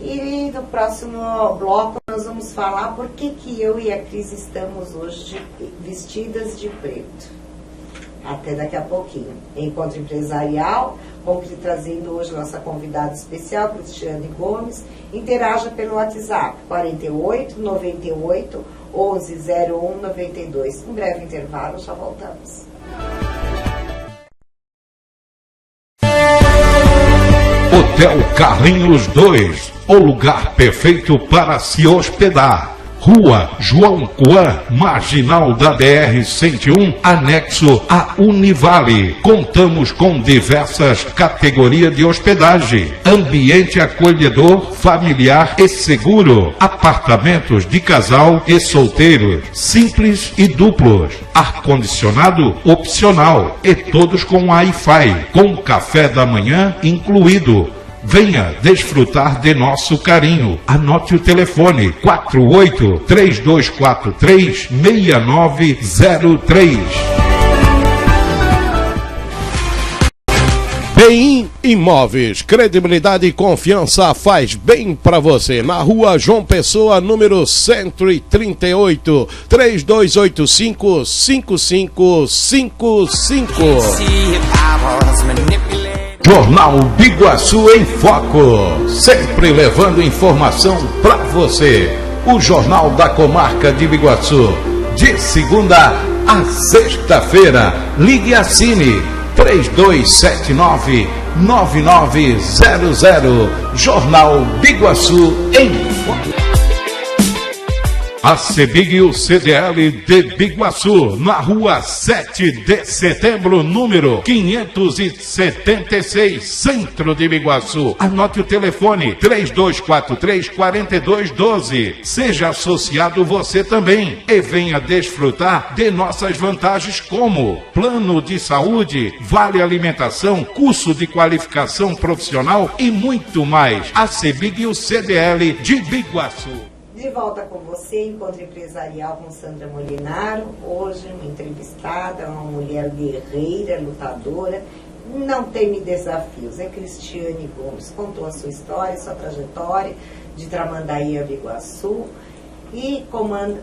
e no próximo bloco nós vamos falar por que eu e a Cris estamos hoje vestidas de preto. Até daqui a pouquinho. Encontro empresarial, trazendo hoje nossa convidada especial, Cristiane Gomes. Interaja pelo WhatsApp, 48 98 11 01 92. Um breve intervalo, já voltamos.
Hotel Carlinhos 2, o lugar perfeito para se hospedar. Rua João Coan, marginal da BR-101, anexo a Univale. Contamos com diversas categorias de hospedagem. Ambiente acolhedor, familiar e seguro. Apartamentos de casal e solteiros, simples e duplos. Ar-condicionado opcional e todos com Wi-Fi, com café da manhã incluído. Venha desfrutar de nosso carinho. Anote o telefone 48-3243-6903.
Bem Imóveis, credibilidade e confiança faz bem para você. Na rua João Pessoa, número 138, 3285-5555.
Jornal Biguaçu em Foco, sempre levando informação para você. O Jornal da Comarca de Biguaçu, de segunda a sexta-feira. Ligue e assine 3279-9900. Jornal Biguaçu em Foco. A CEBIG e o CDL de Biguaçu, na rua 7 de setembro, número 576, centro de Biguaçu. Anote o telefone 3243-4212. Seja associado você também e venha desfrutar de nossas vantagens como plano de saúde, vale alimentação, curso de qualificação profissional e muito mais. A CEBIG e o CDL de Biguaçu.
De volta com você, Encontro Empresarial com Sandra Molinaro. Hoje, uma entrevistada, uma mulher guerreira, lutadora, não teme desafios. É Cristiane Gomes. Contou a sua história, sua trajetória de Tramandaí a Biguaçu e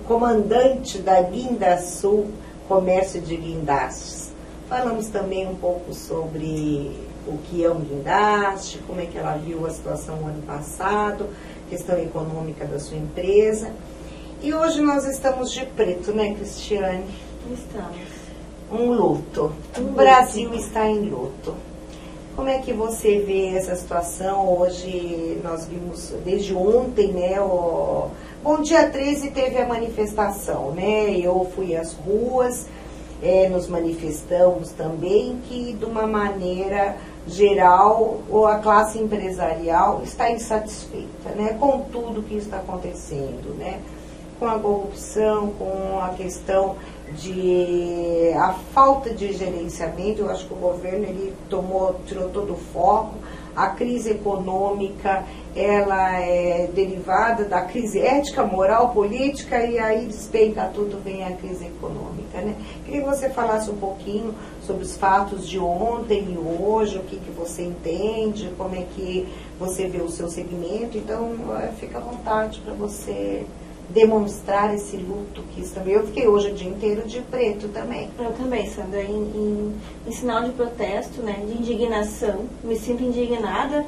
comandante da Guindasul, Comércio de Guindastes. Falamos também um pouco sobre o que é um guindaste, como é que ela viu a situação no ano passado, questão econômica da sua empresa. E hoje nós estamos de preto, né, Cristiane?
Estamos.
Um luto. O Brasil está em luto. Como é que você vê essa situação? Hoje nós vimos, desde ontem, né, bom, dia 13 teve a manifestação, né? Eu fui às ruas, nos manifestamos também, que de uma maneira geral, ou a classe empresarial está insatisfeita, né, com tudo que está acontecendo, né, com a corrupção, com a questão de a falta de gerenciamento. Eu acho que o governo ele tirou todo o foco. A crise econômica, ela é derivada da crise ética, moral, política, e aí despenca tudo, vem a crise econômica, né? Queria que você falasse um pouquinho sobre os fatos de ontem e hoje, o que você entende, como é que você vê o seu segmento. Então, fica à vontade para você demonstrar esse luto que isso também. Eu fiquei hoje o dia inteiro de preto também.
Eu também, Sandra, em sinal de protesto, né, de indignação. Me sinto indignada,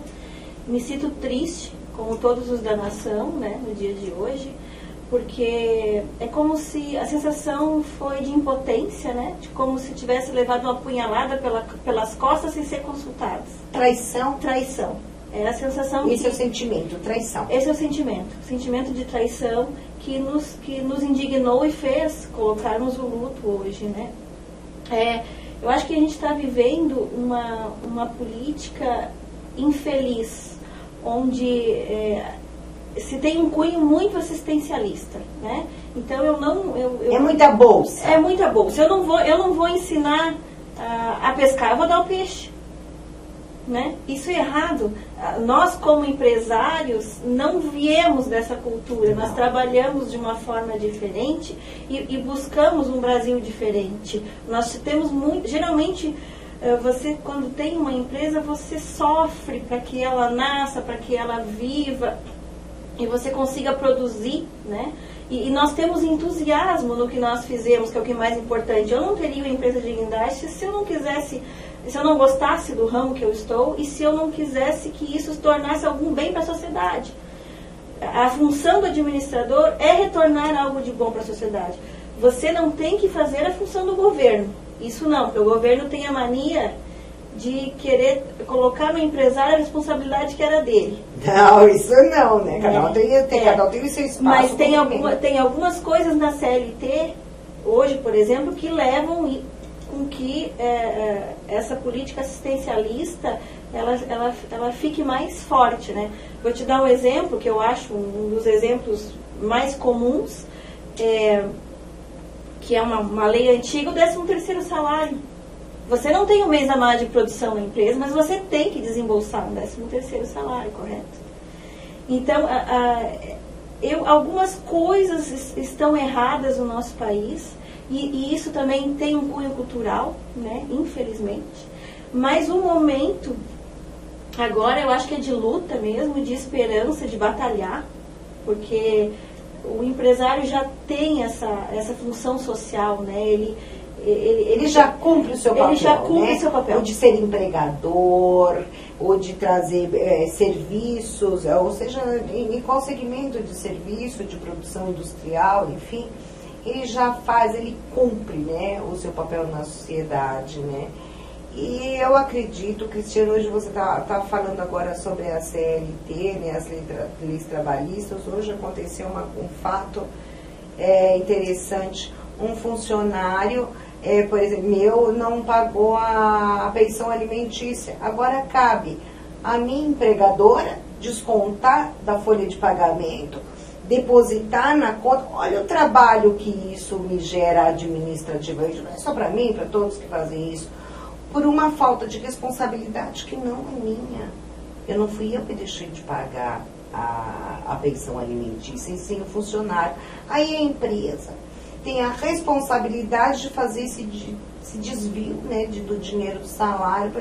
me sinto triste, como todos os da nação, né, no dia de hoje, porque é como se a sensação foi de impotência, né, de como se tivesse levado uma punhalada pelas costas sem ser consultados.
Traição?
Traição. É a sensação.
Esse é o sentimento, traição.
Esse é o sentimento de traição que nos indignou e fez colocarmos o luto hoje, né? Eu acho que a gente está vivendo uma política infeliz, onde se tem um cunho muito assistencialista, né? Então é muita bolsa. É muita bolsa. Eu não vou ensinar a pescar, eu vou dar o peixe. Né? Isso é errado. Nós, como empresários, não viemos dessa cultura. Nós trabalhamos de uma forma diferente e buscamos um Brasil diferente. Nós temos muito. Geralmente, você, quando tem uma empresa, você sofre para que ela nasça, para que ela viva e você consiga produzir, né? E nós temos entusiasmo no que nós fizemos, que é o que é mais importante. Eu não teria uma empresa de guindaste se eu não quisesse, se eu não gostasse do ramo que eu estou e se eu não quisesse que isso se tornasse algum bem para a sociedade. A função do administrador é retornar algo de bom para a sociedade. Você não tem que fazer a função do governo. Isso não, porque o governo tem a mania de querer colocar no empresário a responsabilidade que era dele.
Não, isso não, né? Cada um tem o seu espaço.
Mas tem algumas coisas na CLT, hoje, por exemplo, que levam com que essa política assistencialista ela fique mais forte, né? Vou te dar um exemplo, que eu acho um dos exemplos mais comuns, que é uma lei antiga, o 13º salário. Você não tem um mês a mais de produção na empresa, mas você tem que desembolsar um 13º salário, correto? Então, algumas coisas estão erradas no nosso país, e isso também tem um cunho cultural, né, infelizmente. Mas o momento, agora, eu acho que é de luta mesmo, de esperança, de batalhar, porque o empresário já tem essa função social, né? Ele
já cumpre o seu papel,
ele já cumpre,
né?
o seu papel.
Ou de ser empregador, ou de trazer serviços, ou seja, em qual segmento de serviço, de produção industrial, enfim, ele já faz, ele cumpre, né, o seu papel na sociedade, né? E eu acredito, Cristiano, hoje você está falando agora sobre a CLT, né, as leis trabalhistas. Hoje aconteceu um fato interessante. Um funcionário, por exemplo, meu, não pagou a pensão alimentícia. Agora cabe a minha empregadora descontar da folha de pagamento, depositar na conta. Olha o trabalho que isso me gera administrativamente. Não é só para mim, para todos que fazem isso. Por uma falta de responsabilidade que não é minha. Eu não fui eu que deixei de pagar a pensão alimentícia, e sim o funcionário. Aí a empresa tem a responsabilidade de fazer esse desvio, né, do dinheiro do salário.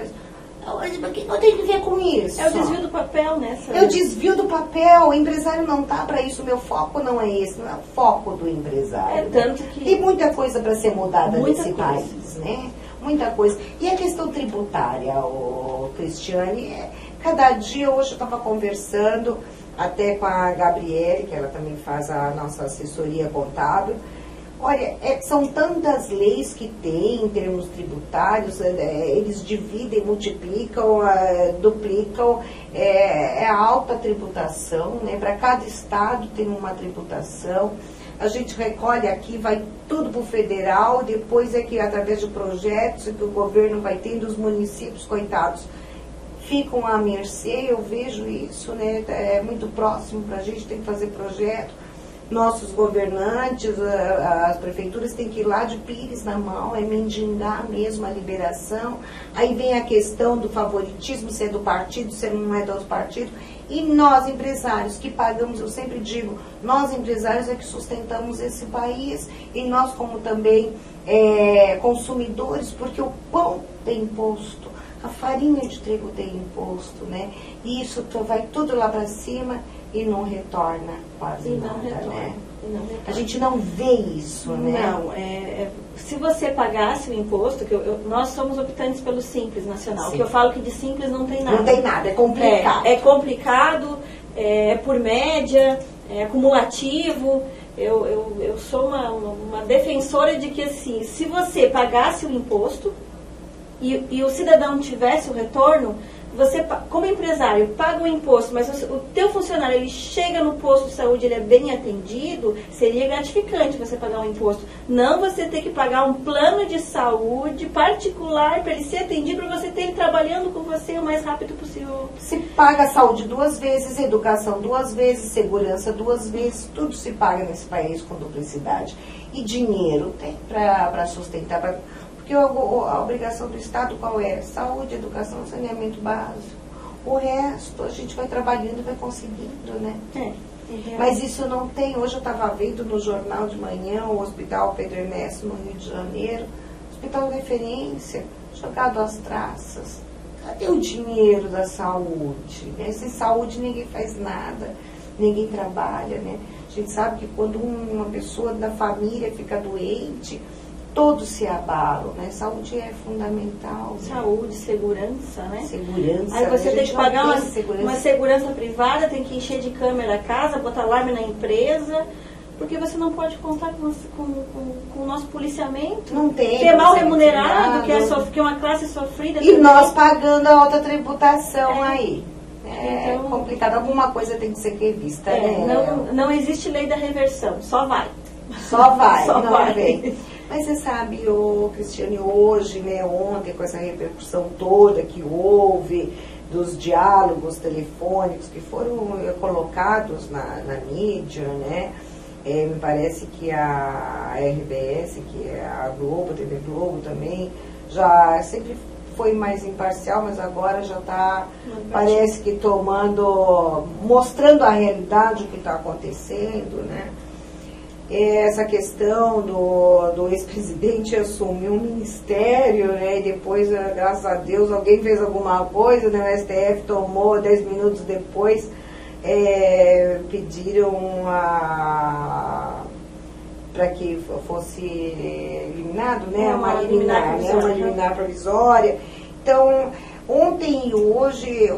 O que eu tenho que ver com isso?
É o desvio do papel, né?
É o desvio do papel. O empresário não está para isso. O meu foco não é esse, não é o foco do empresário.
Tanto que...
Tem muita coisa para ser mudada nesse
coisa.
país, né? Muita coisa. E a questão tributária, Cristiane, cada dia, hoje eu estava conversando até com a Gabriele, que ela também faz a nossa assessoria contábil. Olha, são tantas leis que tem em termos tributários, eles dividem, multiplicam, duplicam, a alta tributação, né? Para cada estado tem uma tributação. A gente recolhe aqui, vai tudo para o federal, depois é que através de projetos que o governo vai tendo, os municípios, coitados, ficam à mercê. Eu vejo isso, né? É muito próximo para a gente, tem que fazer projeto. Nossos governantes, as prefeituras têm que ir lá de pires na mão, mendigar mesmo a liberação. Aí vem a questão do favoritismo, se é do partido, se não é do outro partido. E nós, empresários, que pagamos, eu sempre digo, nós, empresários, é que sustentamos esse país. E nós, como também consumidores, porque o pão tem imposto, a farinha de trigo tem imposto, né? E isso vai tudo lá para cima e não retorna quase nada, né? A gente não vê isso, né?
Não, se você pagasse o imposto, nós somos optantes pelo Simples Nacional,
Sim.
que eu falo que de simples não tem nada.
Não tem nada, é complicado.
É complicado, é por média, é acumulativo. Eu sou uma defensora de que, assim, se você pagasse o imposto e o cidadão tivesse o retorno, você, como empresário, paga o imposto, mas o teu funcionário, ele chega no posto de saúde, ele é bem atendido, seria gratificante você pagar o imposto. Não você ter que pagar um plano de saúde particular para ele ser atendido, para você ter ele trabalhando com você o mais rápido possível.
Se paga saúde 2 vezes, educação 2 vezes, segurança 2 vezes, tudo se paga nesse país com duplicidade. E dinheiro tem para sustentar, porque a obrigação do Estado qual é? Saúde, educação, saneamento básico. O resto a gente vai trabalhando e vai conseguindo, né? Mas isso não tem. Hoje eu estava vendo no jornal de manhã o Hospital Pedro Ernesto, no Rio de Janeiro, hospital de referência, jogado às traças. Cadê o dinheiro da saúde? Né? Sem saúde ninguém faz nada, ninguém trabalha, né? A gente sabe que quando uma pessoa da família fica doente, todos se abalam, né? Saúde é fundamental. Né?
Saúde, segurança, né?
Segurança.
Aí você tem que pagar uma
segurança
privada, tem que encher de câmera a casa, botar alarme na empresa, porque você não pode contar com o nosso policiamento.
Não tem.
Que é mal remunerado, que é uma classe sofrida.
E também. Nós pagando a alta tributação aí.
Então,
complicado. Alguma coisa tem que ser revista, né?
Não existe lei da reversão, só vai.
Só vai,
só
não
vai.
vem. Mas você sabe, Cristiane, hoje, né, ontem, com essa repercussão toda que houve, dos diálogos telefônicos que foram colocados na mídia, né, Me parece que a RBS, que é a Globo, a TV Globo também, já sempre foi mais imparcial, mas agora já está, parece que mostrando a realidade, o que está acontecendo, né? Essa questão do ex-presidente assumir um ministério, né? E depois, graças a Deus, alguém fez alguma coisa, né? O STF tomou 10 minutos depois, pediram para que fosse eliminado, né? Uma liminar provisória. Então, ontem e hoje,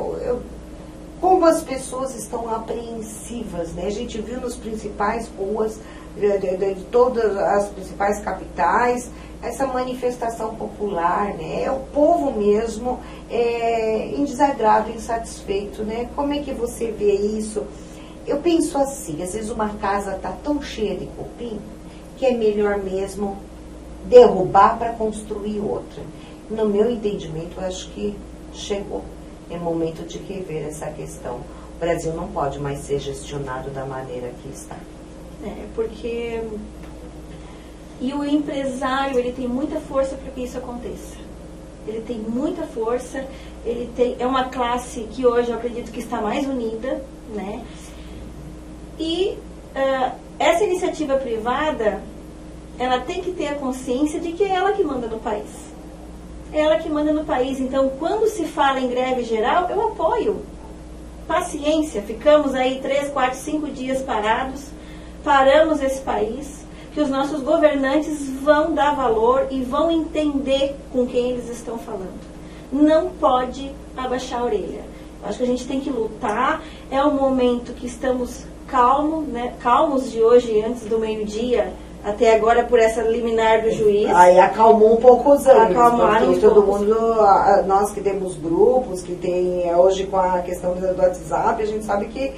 como as pessoas estão apreensivas, né? A gente viu nas principais ruas de todas as principais capitais essa manifestação popular, né? É o povo mesmo em desagrado, insatisfeito, né? Como é que você vê isso? Eu penso assim, às vezes uma casa está tão cheia de cupim que é melhor mesmo derrubar para construir outra. No meu entendimento, eu acho que chegou. É momento de rever essa questão. O Brasil não pode mais ser gestionado da maneira que está.
Porque... E o empresário, ele tem muita força para que isso aconteça. Ele tem muita força, é uma classe que hoje eu acredito que está mais unida, né? E essa iniciativa privada, ela tem que ter a consciência de que é ela que manda no país. É ela que manda no país. Então, quando se fala em greve geral, eu apoio. Paciência, ficamos aí 3, 4, 5 dias parados, paramos esse país, que os nossos governantes vão dar valor e vão entender com quem eles estão falando. Não pode abaixar a orelha. Acho que a gente tem que lutar. É um momento que estamos calmos, né? Calmos de hoje, antes do meio-dia, até agora por essa liminar do juiz.
Aí acalmou um pouco os ânimos,
Acalmaram
porque todo mundo, nós que temos grupos, que tem hoje com a questão do WhatsApp, a gente sabe que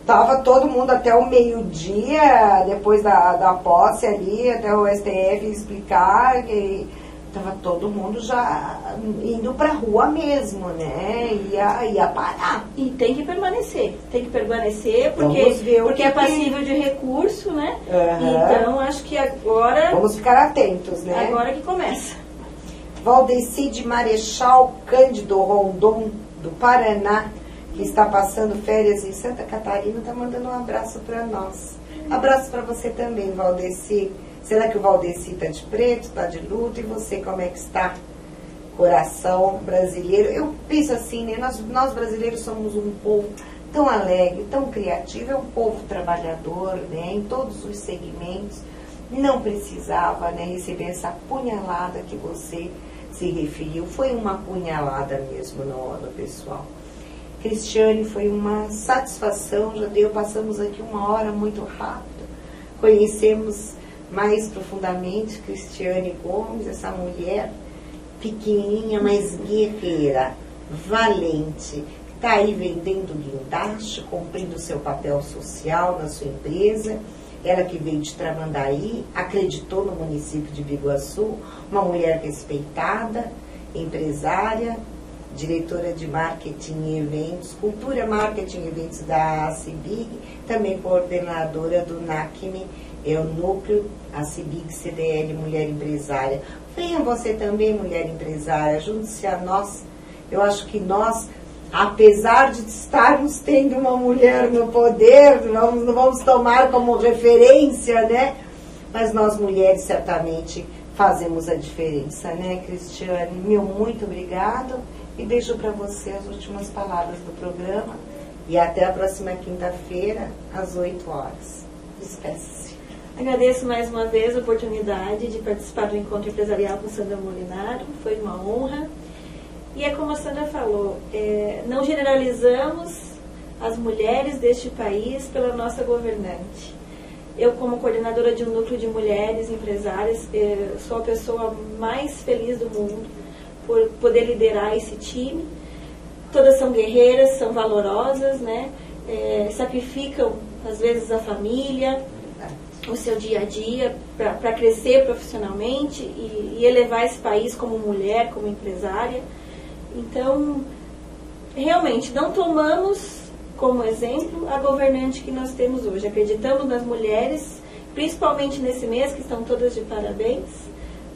estava todo mundo até o meio-dia, depois da posse ali, até o STF explicar, que estava todo mundo já indo para a rua mesmo, né? Ia parar.
E tem que permanecer porque é passível de recurso, né? Então, acho que agora...
Vamos ficar atentos, né?
Agora que começa.
Valdeci de Marechal Cândido Rondon, do Paraná, que está passando férias em Santa Catarina, está mandando um abraço para nós. Abraço para você também, Valdeci. Será que o Valdeci está de preto, está de luto? E você, como é que está? Coração brasileiro. Eu penso assim, né? Nós brasileiros somos um povo tão alegre, tão criativo, é um povo trabalhador, né? Em todos os segmentos. Não precisava, né, receber essa punhalada que você se referiu. Foi uma punhalada mesmo no pessoal. Cristiane, foi uma satisfação, passamos aqui uma hora muito rápido. Conhecemos mais profundamente Cristiane Gomes, essa mulher pequenininha, mas guerreira, valente, que está aí vendendo guindaste, cumprindo o seu papel social na sua empresa. Ela que veio de Tramandaí, acreditou no município de Biguaçu, uma mulher respeitada, empresária, diretora de marketing e eventos, cultura, marketing e eventos da CIBIG, também coordenadora do NACME, é o núcleo, a CIBIG CDL Mulher Empresária. Venha você também, mulher empresária, junte-se a nós. Eu acho que nós, apesar de estarmos tendo uma mulher no poder, não vamos tomar como referência, né? Mas nós mulheres certamente fazemos a diferença, né, Cristiane? Meu muito obrigado. E deixo para você as últimas palavras do programa. E até a próxima quinta-feira, às 8 horas. Despeça-se.
Agradeço mais uma vez a oportunidade de participar do Encontro Empresarial com Sandra Molinaro. Foi uma honra. E é como a Sandra falou, não generalizamos as mulheres deste país pela nossa governante. Eu, como coordenadora de um núcleo de mulheres empresárias, sou a pessoa mais feliz do mundo por poder liderar esse time. Todas são guerreiras, são valorosas, né? Sacrificam, às vezes, a família, o seu dia a dia, para crescer profissionalmente e elevar esse país como mulher, como empresária. Então, realmente, não tomamos como exemplo a governante que nós temos hoje. Acreditamos nas mulheres, principalmente nesse mês, que estão todas de parabéns,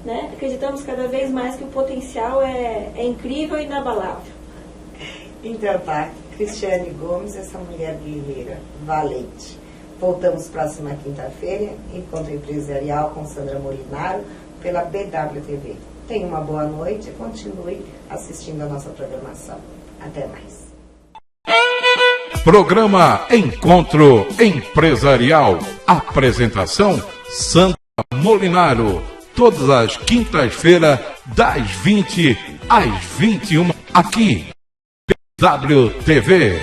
né? Acreditamos cada vez mais que o potencial é incrível e inabalável.
Então tá, Cristiane Gomes, essa mulher guerreira, valente. Voltamos próxima quinta-feira, Encontro Empresarial com Sandra Molinaro, pela BWTV. Tenha uma boa noite e continue assistindo a nossa programação. Até mais.
Programa Encontro Empresarial. Apresentação Sandra Molinaro. Todas as quintas-feiras, das 20 às 21, aqui, BWTV.